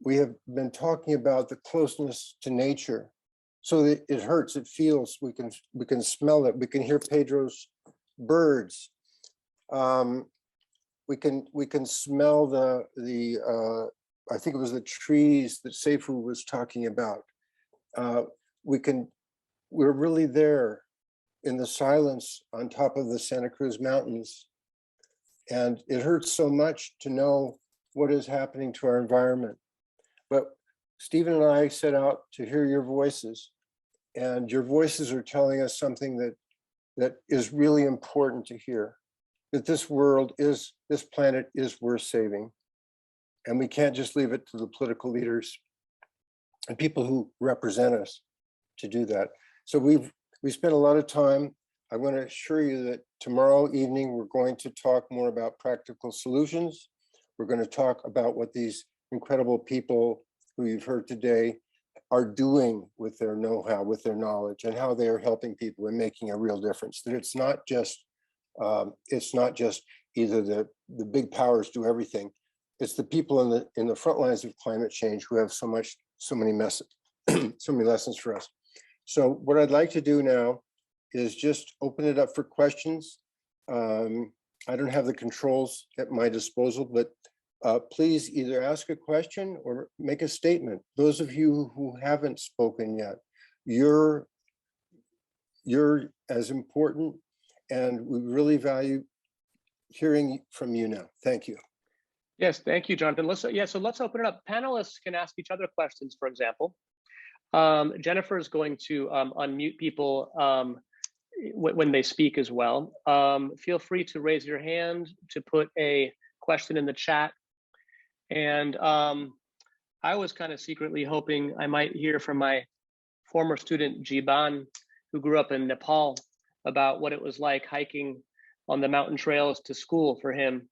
Speaker 2: We have been talking about the closeness to nature, so that it hurts, it feels, we can smell it, we can hear Pedro's birds. We can smell the I think it was the trees that Seifu was talking about. We're really there in the silence on top of the Santa Cruz Mountains. And it hurts so much to know what is happening to our environment. But Stephen and I set out to hear your voices, and your voices are telling us something that is really important to hear, that this planet is worth saving. And we can't just leave it to the political leaders and people who represent us to do that. So we spent a lot of time. I want to assure you that tomorrow evening, we're going to talk more about practical solutions. We're going to talk about what these incredible people who you've heard today are doing with their know-how, with their knowledge, and how they are helping people and making a real difference. That it's not just either the big powers do everything. It's the people in the front lines of climate change who have so many lessons for us. So what I'd like to do now is just open it up for questions. I don't have the controls at my disposal, but please either ask a question or make a statement. Those of you who haven't spoken yet, you're as important, and we really value hearing from you now. Thank you.
Speaker 1: Yes, thank you, Jonathan. So let's open it up. Panelists can ask each other questions, for example. Jennifer is going to unmute people when they speak as well. Feel free to raise your hand to put a question in the chat. And I was kind of secretly hoping I might hear from my former student Jiban, who grew up in Nepal, about what it was like hiking on the mountain trails to school for him,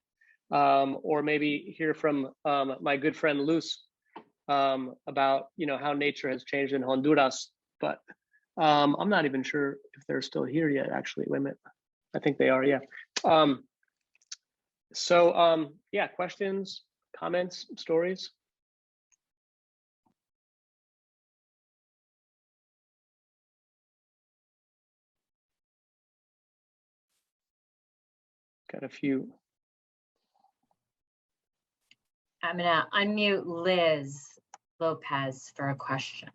Speaker 1: or maybe hear from my good friend Luz about how nature has changed in Honduras. But I'm not even sure if they're still here yet. Actually, wait a minute. I think they are. Yeah. Yeah, questions, comments, stories. Got a few.
Speaker 14: I'm gonna unmute Liz Lopez for a question.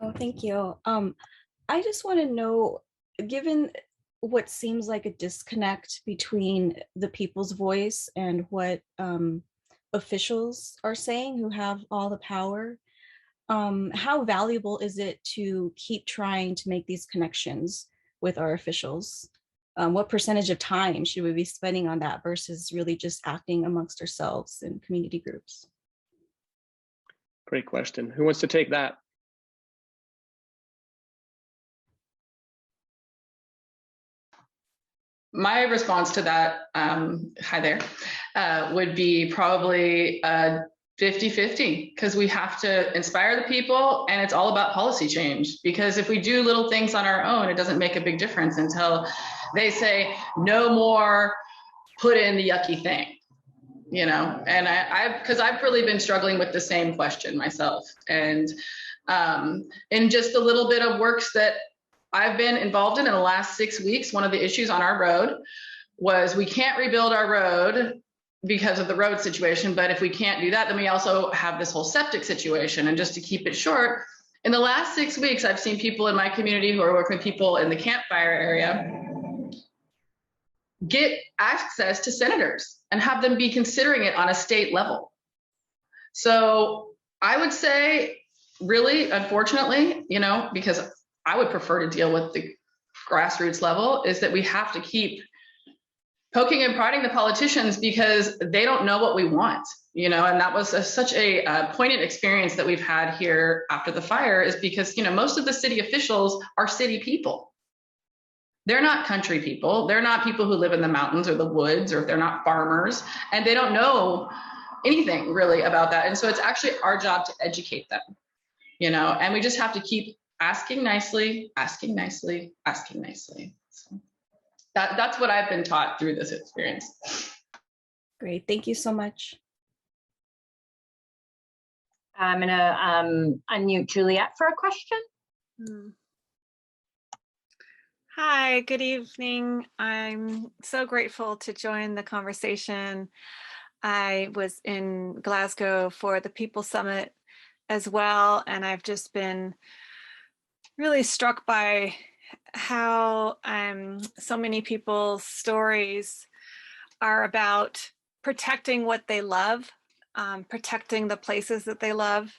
Speaker 15: Oh, thank you. I just want to know, given what seems like a disconnect between the people's voice and what officials are saying who have all the power, how valuable is it to keep trying to make these connections with our officials? What percentage of time should we be spending on that versus really just acting amongst ourselves in community groups?
Speaker 1: Great question. Who wants to take that?
Speaker 6: My response to that, hi there, would be probably 50-50, because we have to inspire the people, and it's all about policy change. Because if we do little things on our own, it doesn't make a big difference until they say no more put in the yucky thing, and I've really been struggling with the same question myself. And in just the little bit of works that I've been involved in the last 6 weeks, one of the issues on our road was we can't rebuild our road because of the road situation. But if we can't do that, then we also have this whole septic situation. And just to keep it short, in the last 6 weeks, I've seen people in my community who are working with people in the campfire area get access to senators and have them be considering it on a state level. So I would say, really, unfortunately, because I would prefer to deal with the grassroots level, is that we have to keep poking and prodding the politicians, because they don't know what we want, and that was such a poignant experience that we've had here after the fire, is because, most of the city officials are city people. They're not country people. They're not people who live in the mountains or the woods, or if they're not farmers, and they don't know anything really about that. And so it's actually our job to educate them, and we just have to keep asking nicely, asking nicely, asking nicely. So that's what I've been taught through this experience.
Speaker 15: Great, thank you so much.
Speaker 14: I'm gonna unmute Juliet for a question.
Speaker 16: Hi, good evening. I'm so grateful to join the conversation. I was in Glasgow for the People Summit as well, and I've just been really struck by how so many people's stories are about protecting what they love, protecting the places that they love,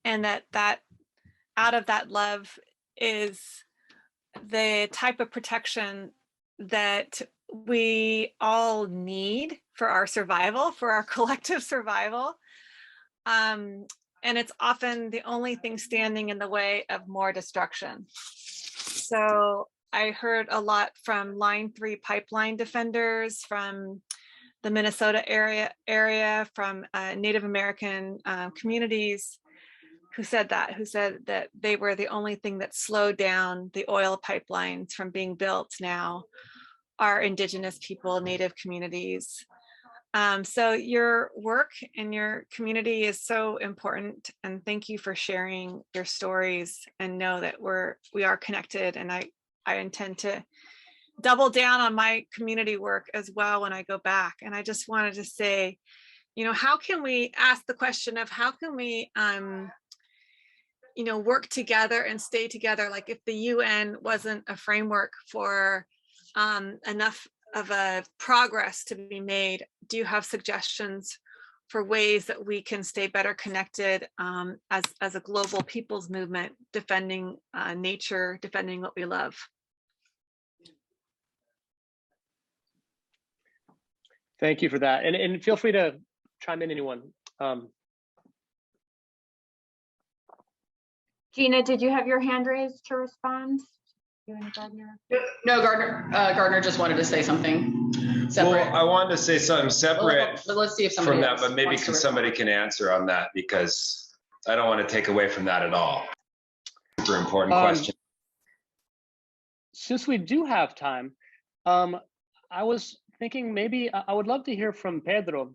Speaker 16: and that out of that love is the type of protection that we all need for our survival, for our collective survival. And it's often the only thing standing in the way of more destruction. So I heard a lot from Line 3 pipeline defenders, from the Minnesota area, from Native American communities who said that they were the only thing that slowed down the oil pipelines from being built now are Indigenous people, Native communities. So your work in your community is so important, and thank you for sharing your stories, and know that we are connected. And I intend to double down on my community work as well when I go back. And I just wanted to say, how can we ask the question of how can we work together and stay together? Like, if the UN wasn't a framework for enough of a progress to be made, do you have suggestions for ways that we can stay better connected as a global people's movement, defending nature, defending what we love.
Speaker 1: Thank you for that. And feel free to chime in, anyone.
Speaker 14: Gina, did you have your hand raised to respond? You and Gardner?
Speaker 6: No, Gardner just wanted to say something separate.
Speaker 11: Well, I wanted to say something separate
Speaker 6: But let's see if somebody
Speaker 11: from that,
Speaker 6: else
Speaker 11: but maybe
Speaker 6: wants to
Speaker 11: somebody can answer on that, because I don't want to take away from that at all. Super important question.
Speaker 1: Since we do have time, I was thinking maybe I would love to hear from Pedro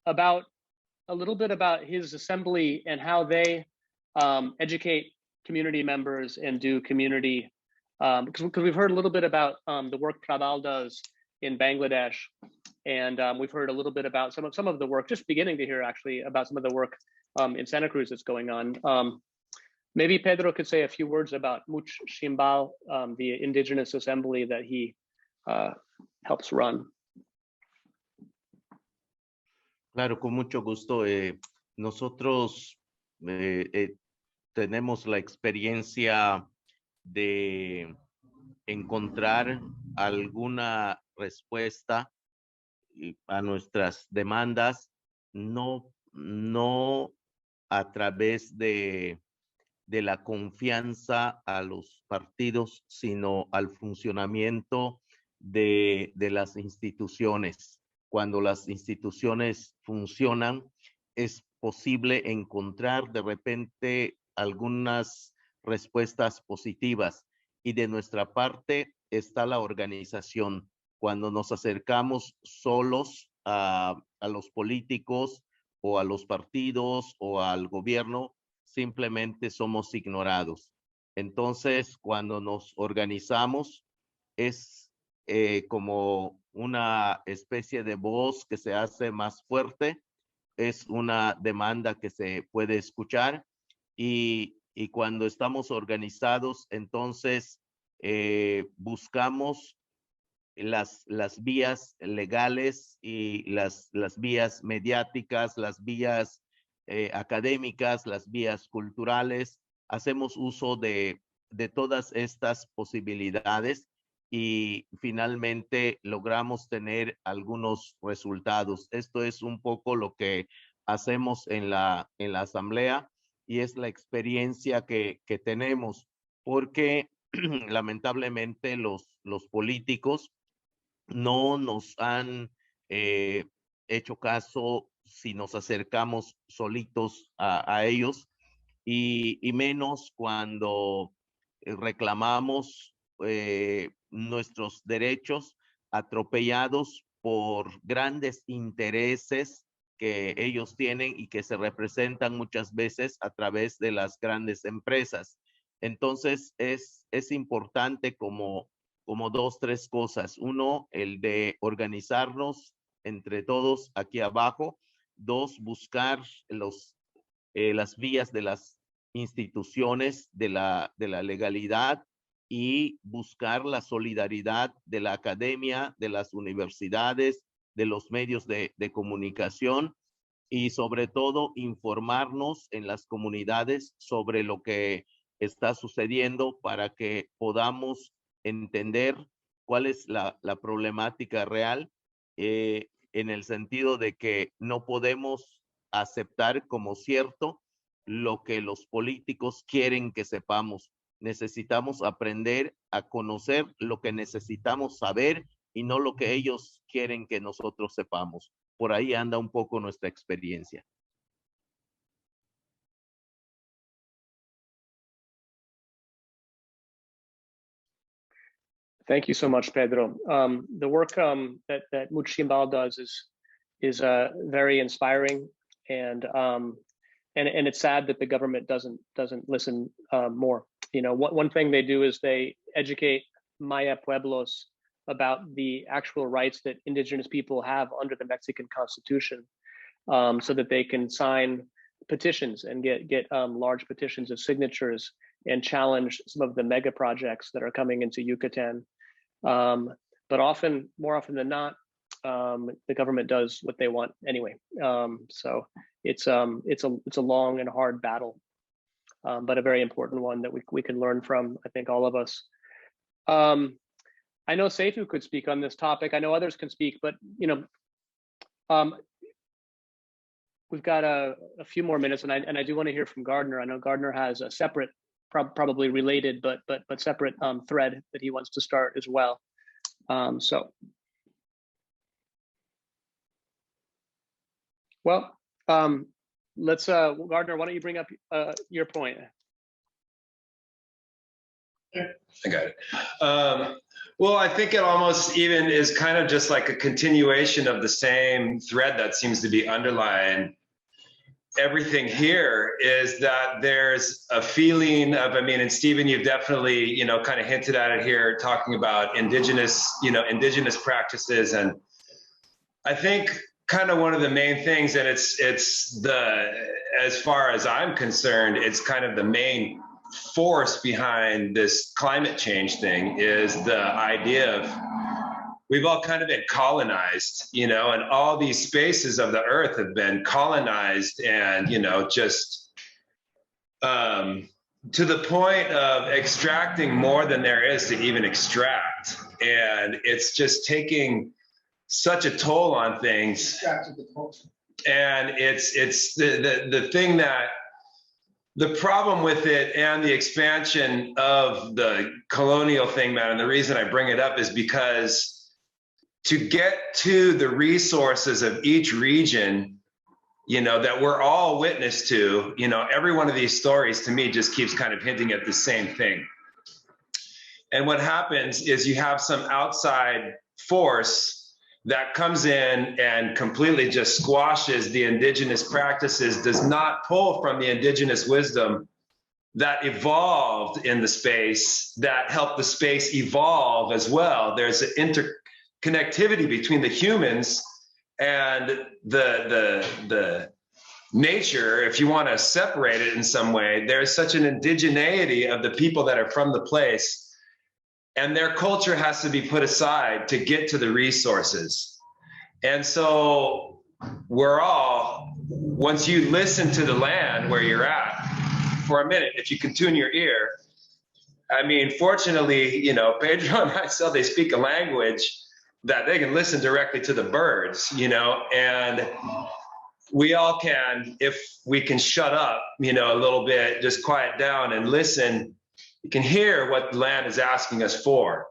Speaker 1: about a little bit about his assembly and how they educate community members and do community, because we've heard a little bit about the work Prabhal does in Bangladesh, and we've heard a little bit about some of the work, just beginning to hear actually about some of the work in Santa Cruz that's going on. Maybe Pedro could say a few words about Much Shimbal, the indigenous assembly that he helps run.
Speaker 5: Claro, con mucho gusto. Nosotros tenemos la experiencia de encontrar alguna respuesta a nuestras demandas, no a través de la confianza a los partidos, sino al funcionamiento de las instituciones. Cuando las instituciones funcionan, es posible encontrar de repente algunas respuestas positivas, y de nuestra parte está la organización. Cuando nos acercamos solos a los políticos o a los partidos o al gobierno, simplemente somos ignorados. Entonces, cuando nos organizamos, es como una especie de voz que se hace más fuerte, es una demanda que se puede escuchar, y cuando estamos organizados, entonces buscamos las vías legales y las vías mediáticas, las vías académicas, las vías culturales. Hacemos uso de todas estas posibilidades y finalmente logramos tener algunos resultados. Esto es un poco lo que hacemos en la asamblea, y es la experiencia que tenemos, porque lamentablemente los políticos no nos han hecho caso si nos acercamos solitos a ellos, y menos cuando reclamamos nuestros derechos atropellados por grandes intereses que ellos tienen y que se representan muchas veces a través de las grandes empresas. Entonces es importante como 2, 3 cosas. Uno, el de organizarnos entre todos aquí abajo. 2, buscar las vías de las instituciones de la legalidad, y buscar la solidaridad de la academia, de las universidades, de los medios de comunicación, y sobre todo informarnos en las comunidades sobre lo que está sucediendo para que podamos entender cuál es la problemática real, en el sentido de que no podemos aceptar como cierto lo que los políticos quieren que sepamos. Necesitamos aprender a conocer lo que necesitamos saber y no lo que ellos quieren que nosotros sepamos. Por ahí anda un poco nuestra experiencia.
Speaker 1: Thank you so much, Pedro. The work that Much Shimbal does is very inspiring, and it's sad that the government doesn't listen more. You know, one thing they do is they educate Maya Pueblos about the actual rights that indigenous people have under the Mexican Constitution, so that they can sign petitions and get large petitions of signatures and challenge some of the mega projects that are coming into Yucatan. But more often than not, the government does what they want anyway. So it's a long and hard battle, but a very important one that we can learn from, I think, all of us. I know Seifu could speak on this topic. I know others can speak, but we've got a few more minutes, and I do want to hear from Gardner. I know Gardner has a separate, probably related, but separate thread that he wants to start as well. Let's Gardner, why don't you bring up your point?
Speaker 11: I got it. Well, I think it almost even is kind of just like a continuation of the same thread that seems to be underlying everything here, is that there's a feeling of, I mean, and Stephen, you've definitely, kind of hinted at it here, talking about indigenous practices. And I think kind of one of the main things, and it's as far as I'm concerned, it's kind of the main force behind this climate change thing, is the idea of we've all kind of been colonized, and all these spaces of the earth have been colonized, and just to the point of extracting more than there is to even extract, and it's just taking such a toll on things. And it's the thing that the problem with it, and the expansion of the colonial thing, man, and the reason I bring it up is because to get to the resources of each region, that we're all witness to, every one of these stories to me just keeps kind of hinting at the same thing. And what happens is you have some outside force that comes in and completely just squashes the indigenous practices, does not pull from the indigenous wisdom that evolved in the space, that helped the space evolve as well. There's an interconnectivity between the humans and the nature. If you want to separate it in some way, there's such an indigeneity of the people that are from the place, and their culture has to be put aside to get to the resources. And so we're all, once you listen to the land where you're at for a minute, if you can tune your ear, I mean, fortunately, Pedro and myself, they speak a language that they can listen directly to the birds, and we all can, if we can shut up, a little bit, just quiet down and listen. You can hear what the land is asking us for,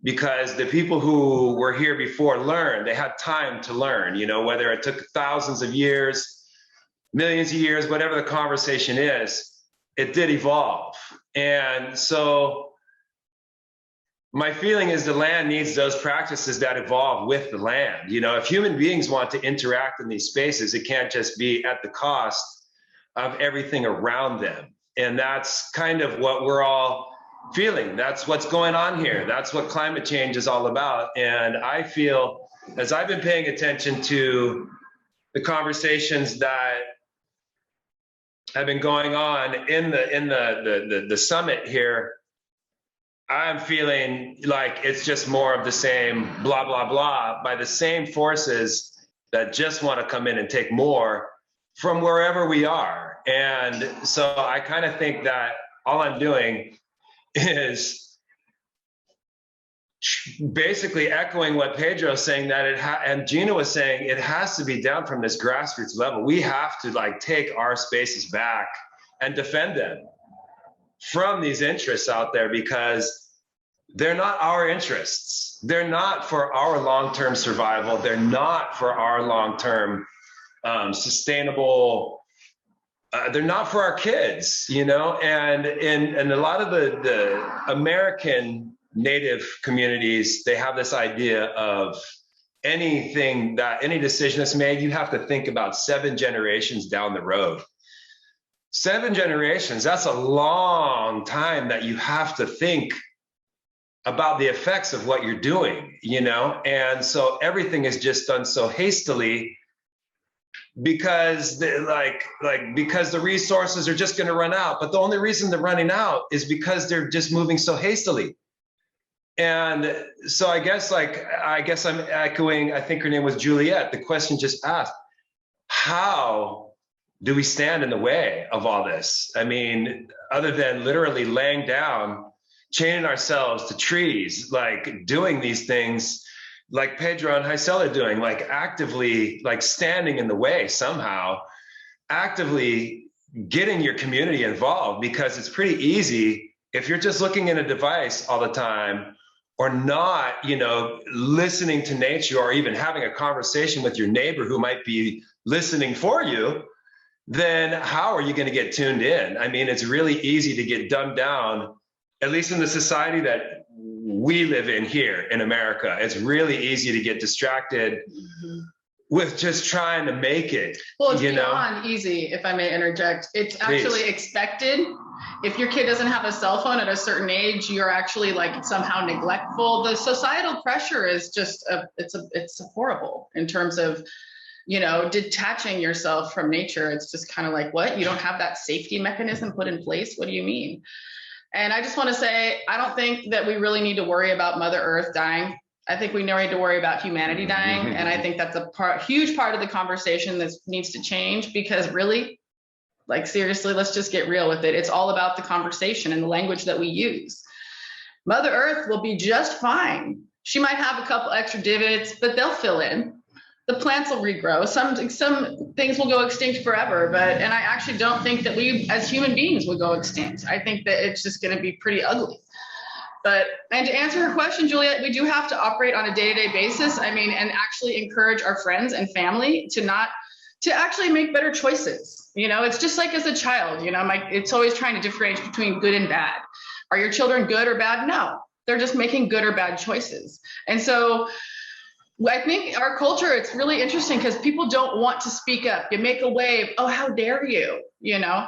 Speaker 11: because the people who were here before learned. They had time to learn, whether it took thousands of years, millions of years, whatever the conversation is, it did evolve. And so my feeling is the land needs those practices that evolve with the land. If human beings want to interact in these spaces, it can't just be at the cost of everything around them. And that's kind of what we're all feeling. That's what's going on here. That's what climate change is all about. And I feel, as I've been paying attention to the conversations that have been going on in the summit here, I'm feeling like it's just more of the same blah, blah, blah by the same forces that just want to come in and take more from wherever we are. And so I kind of think that all I'm doing is basically echoing what Pedro's saying, that and Gina was saying, it has to be done from this grassroots level. We have to take our spaces back and defend them from these interests out there, because they're not our interests. They're not for our long-term survival. They're not for our long-term sustainable. They're not for our kids, and in a lot of the American Native communities, they have this idea of any decision that's made, you have to think about 7 generations down the road. 7 generations, that's a long time that you have to think about the effects of what you're doing, and so everything is just done so hastily, because because the resources are just going to run out. But the only reason they're running out is because they're just moving so hastily. And so I guess I'm echoing, I think her name was Juliet, the question just asked, how do we stand in the way of all this? I mean, other than literally laying down, chaining ourselves to trees, like doing these things like Pedro and Heisel are doing, like actively like standing in the way somehow, actively getting your community involved, because it's pretty easy if you're just looking in a device all the time, or not, you know, listening to nature, or even having a conversation with your neighbor who might be listening for you, then how are you going to get tuned in? I mean, it's really easy to get dumbed down, at least in the society that we live in here in America. It's really easy to get distracted with just trying to make it.
Speaker 6: Well, it's beyond easy, if I may interject. It's actually expected. If your kid doesn't have a cell phone at a certain age, you're actually like somehow neglectful. The societal pressure is just it's horrible in terms of, you know, detaching yourself from nature. It's just kind of like, what? You don't have that safety mechanism put in place? What do you mean? And I just want to say, I don't think that we really need to worry about Mother Earth dying. I think we need to worry about humanity dying. And I think that's a huge part of the conversation that needs to change, because really, like, seriously, let's just get real with it. It's all about the conversation and the language that we use. Mother Earth will be just fine. She might have a couple extra divots, but they'll fill in. The plants will regrow. Some things will go extinct forever, and I actually don't think that we as human beings will go extinct. I think that it's just going to be pretty ugly. And to answer her question, Juliet, we do have to operate on a day-to-day basis. I mean, and actually encourage our friends and family to actually make better choices. You know, it's just like as a child, you know, it's always trying to differentiate between good and bad. Are your children good or bad? No, they're just making good or bad choices. And so I think our culture, it's really interesting because people don't want to speak up. You make a wave, oh, how dare you, you know?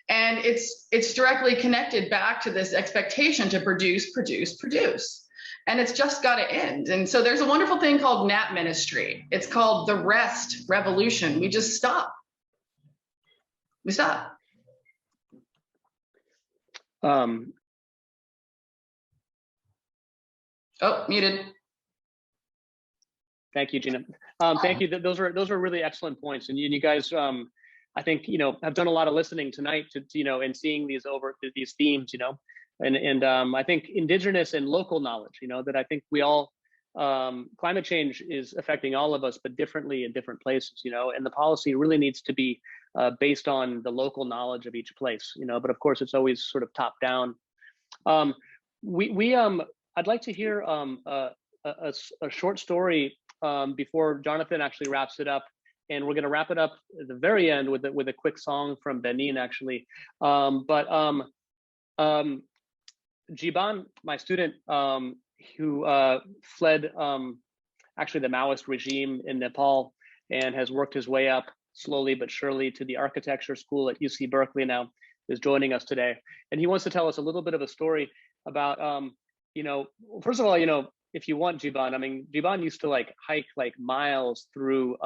Speaker 6: And it's directly connected back to this expectation to produce. And it's just got to end. And so there's a wonderful thing called nap ministry. It's called the rest revolution. We just stop. We stop. Oh, muted.
Speaker 1: Thank you, Gina. Thank you. Those are really excellent points. And you guys, I think, you know, have done a lot of listening tonight to, you know, and seeing these themes, you know, and I think indigenous and local knowledge, you know, that I think we all, climate change is affecting all of us, but differently in different places, you know, and the policy really needs to be based on the local knowledge of each place, you know, but of course it's always sort of top down. I'd like to hear a short story before Jonathan actually wraps it up, and we're going to wrap it up at the very end with a quick song from Benin, actually. Jiban, my student, who fled actually the Maoist regime in Nepal and has worked his way up slowly but surely to the architecture school at UC Berkeley now, is joining us today, and he wants to tell us a little bit of a story about, you know, first of all, you know, if you want Jiban, I mean, Jiban used to like hike like miles through,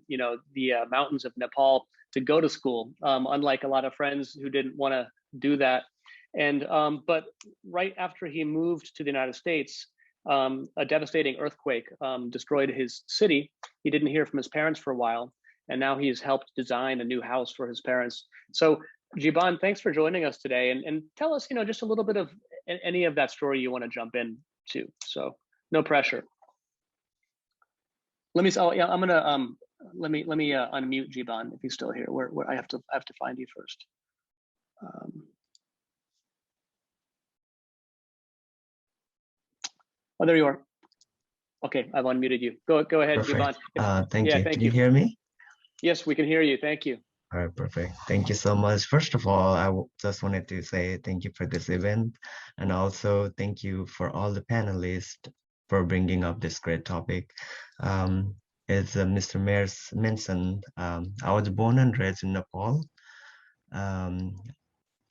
Speaker 1: you know, the mountains of Nepal to go to school, unlike a lot of friends who didn't want to do that. And but right after he moved to the United States, a devastating earthquake destroyed his city. He didn't hear from his parents for a while, and now he's helped design a new house for his parents. So Jiban, thanks for joining us today, and tell us, you know, just a little bit of any of that story you want to jump in to. So no pressure. Let me. Oh, yeah, I'm gonna. Let me unmute Jiban if he's still here. Where I have to find you first. Oh, there you are. Okay, I've unmuted you. Go ahead, Jiban.
Speaker 17: Thank you. Can you hear me?
Speaker 1: Yes, we can hear you. Thank you.
Speaker 17: All right, perfect. Thank you so much. First of all, I just wanted to say thank you for this event, and also thank you for all the panelists for bringing up this great topic. As Mr. Mayor mentioned, I was born and raised in Nepal.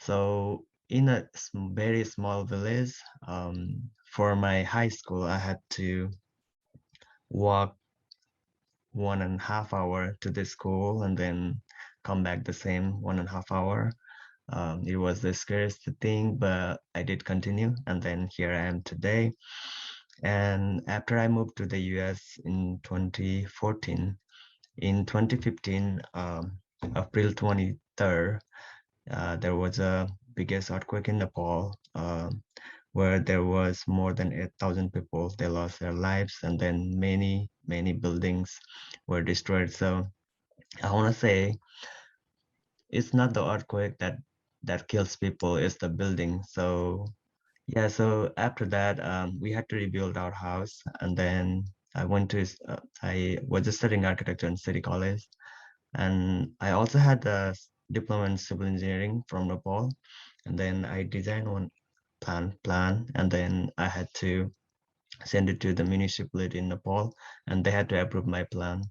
Speaker 17: So in a very small village, for my high school, I had to walk 1.5 hours to the school and then come back the same 1.5 hours. It was the scariest thing, but I did continue, and then here I am today. And after I moved to the US in 2014, in 2015, April 23rd, there was a biggest earthquake in Nepal, where there was more than 8,000 people. They lost their lives, and then many buildings were destroyed. So I want to say it's not the earthquake that kills people, it's the building. So yeah, so after that, we had to rebuild our house, and then I I was just studying architecture in City College, and I also had a diploma in civil engineering from Nepal, and then I designed one plan, and then I had to send it to the municipality in Nepal, and they had to approve my plan.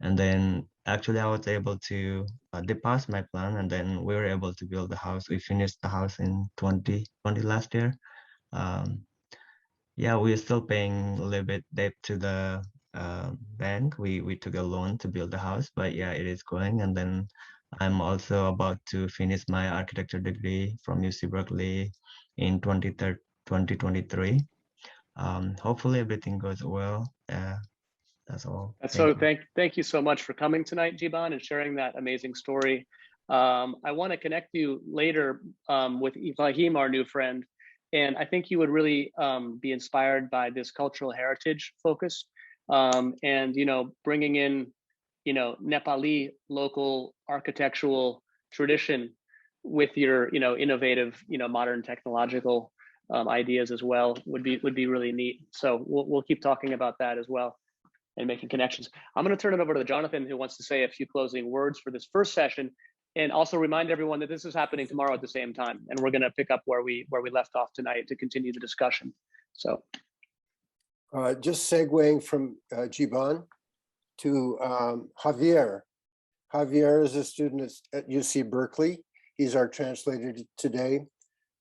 Speaker 17: And then actually I was able to, they passed my plan, and then we were able to build the house. We finished the house in 2020 last year. Yeah, we're still paying a little bit debt to the bank. We took a loan to build the house, but yeah, it is going. And then I'm also about to finish my architecture degree from UC Berkeley in 2023. Hopefully everything goes well. That's all.
Speaker 1: Thank you so much for coming tonight, Jiban, and sharing that amazing story. I want to connect you later with Ibrahim, our new friend, and I think you would really be inspired by this cultural heritage focus, and bringing in Nepali local architectural tradition with your innovative modern technological ideas as well would be really neat. So we'll keep talking about that as well and making connections. I'm going to turn it over to Jonathan, who wants to say a few closing words for this first session, and also remind everyone that this is happening tomorrow at the same time, and we're going to pick up where we left off tonight to continue the discussion. So,
Speaker 2: just segueing from Jiban to Javier. Javier is a student at UC Berkeley. He's our translator today.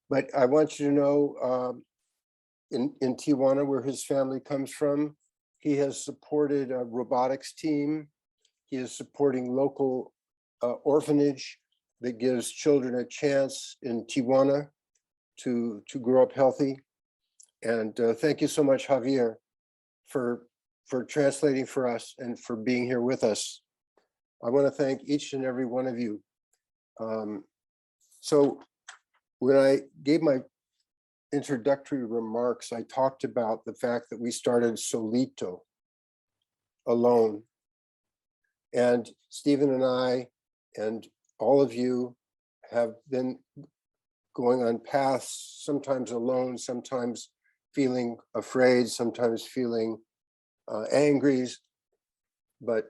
Speaker 2: But I want you to know, in Tijuana, where his family comes from, he has supported a robotics team. He is supporting local orphanage that gives children a chance in Tijuana to grow up healthy. And thank you so much, Javier, for translating for us and for being here with us. I want to thank each and every one of you. So when I gave my introductory remarks, I talked about the fact that we started solito, alone. And Stephen and I and all of you have been going on paths, sometimes alone, sometimes feeling afraid, sometimes feeling angry. But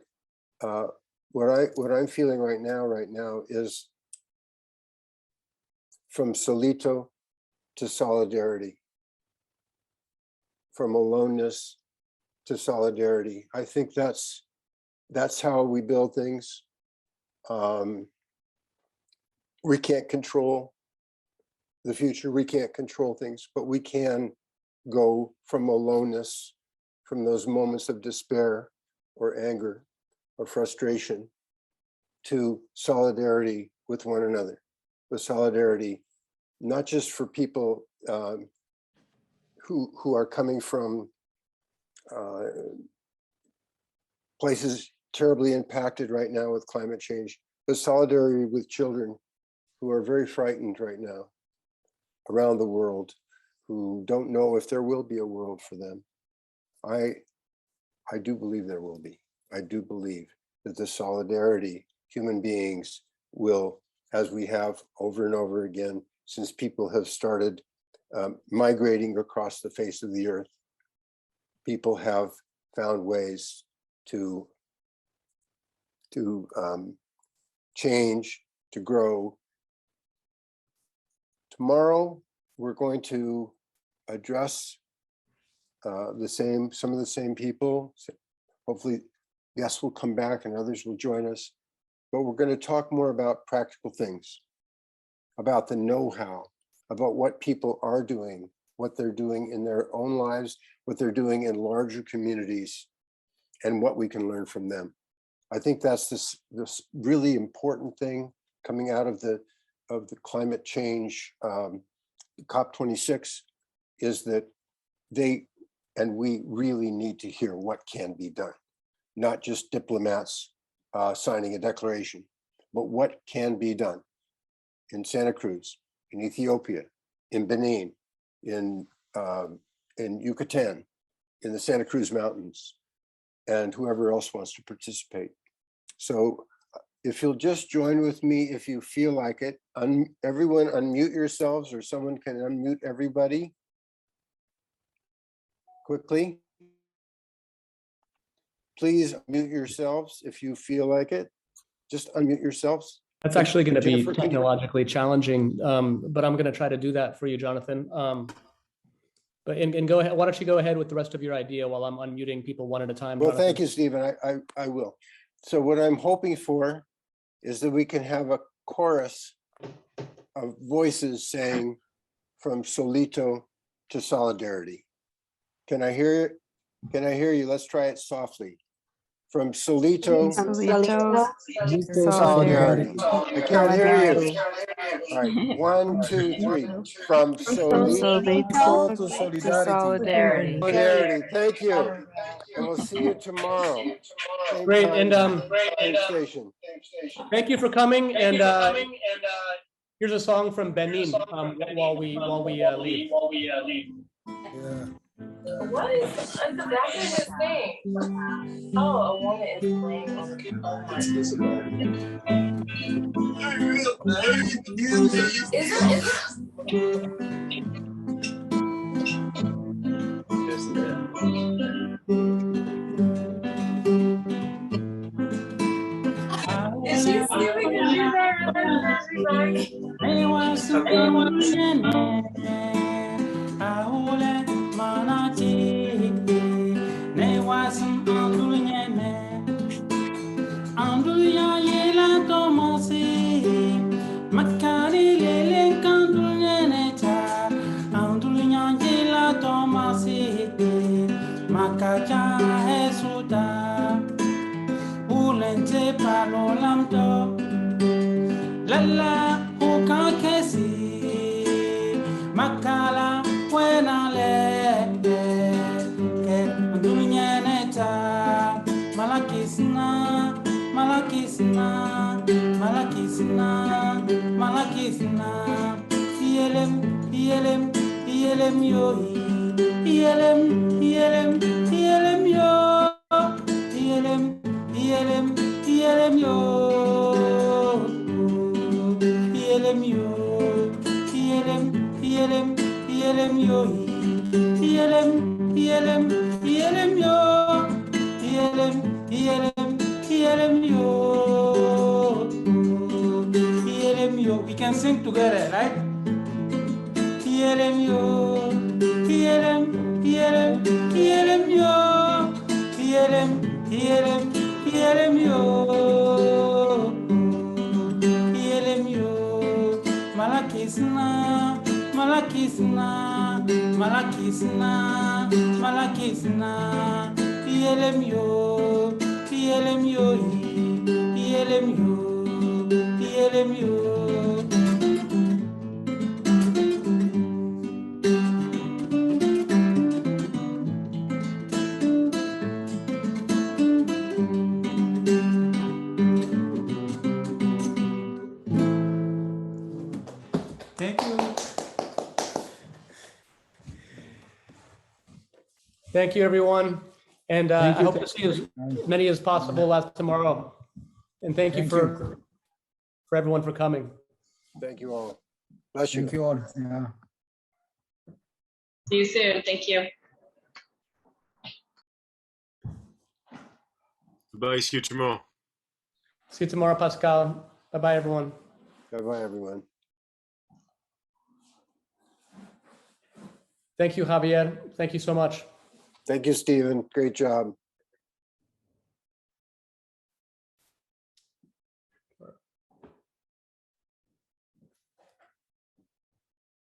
Speaker 2: what I'm feeling right now is from solito to solidarity, from aloneness to solidarity. I think that's how we build things. We can't control the future, we can't control things, but we can go from aloneness, from those moments of despair or anger or frustration, to solidarity with one another, with solidarity, not just for people who are coming from places terribly impacted right now with climate change, but solidarity with children who are very frightened right now around the world, who don't know if there will be a world for them. I do believe there will be. I do believe that the solidarity human beings will, as we have over and over again, since people have started migrating across the face of the earth, people have found ways to change, to grow. Tomorrow, we're going to address some of the same people. Hopefully, guests will come back and others will join us. But we're going to talk more about practical things, about the know-how, about what people are doing, what they're doing in their own lives, what they're doing in larger communities, and what we can learn from them. I think that's this really important thing coming out of the climate change COP26, is that they And we really need to hear what can be done, not just diplomats signing a declaration, but what can be done in Santa Cruz, in Ethiopia, in Benin, in Yucatan, in the Santa Cruz Mountains, and whoever else wants to participate. So if you'll just join with me, if you feel like it, everyone unmute yourselves, or someone can unmute everybody quickly. Please unmute yourselves if you feel like it. Just unmute yourselves.
Speaker 1: That's actually going to be
Speaker 2: Jennifer,
Speaker 1: technologically challenging, but I'm going to try to do that for you, Jonathan. But go ahead. Why don't you go ahead with the rest of your idea while I'm unmuting people one at a time?
Speaker 2: Well,
Speaker 1: Jonathan.
Speaker 2: thank you, Stephen. I will. So what I'm hoping for is that we can have a chorus of voices saying from Solito to Solidarity. Can I hear it? Can I hear you? Let's try it softly. From Solito to Solidarity. I can't hear you. All right, 1, 2, 3. From Solito
Speaker 9: to solidarity.
Speaker 2: Solidarity. Thank you. And we'll see you tomorrow. Same
Speaker 1: Great,
Speaker 2: time,
Speaker 1: and
Speaker 2: same station.
Speaker 1: thank you for coming. And here's a song from Benin while we leave.
Speaker 9: Yeah.
Speaker 18: What is exactly his name? Oh, a woman is playing on the Is she serious?
Speaker 19: Makacha Hesuda Ulente Palolamto Lala Uka Kesi Makala Wenale Dunyaneta Malakisna Malakisna Malakisna Malakisna Yelem Yoi Yelem yo Yelem yo Yelem yo Yelem yo Yelem yo Yelem yo. We can sing together, right? Yelem yo Yelem yo Yelem yo Malakisna Yelem yo Yelem yo Thank you.
Speaker 1: Thank you, everyone. And I hope to see as many as possible tomorrow. And thank you for everyone for coming.
Speaker 2: Thank you all. Bless you.
Speaker 9: Thank you all. Yeah.
Speaker 18: See you soon. Thank you.
Speaker 12: Bye. See you tomorrow.
Speaker 1: See you tomorrow, Pascal. Bye-bye, everyone.
Speaker 2: Bye-bye, everyone.
Speaker 1: Thank you, Javier. Thank you so much.
Speaker 2: Thank you, Stephen. Great job.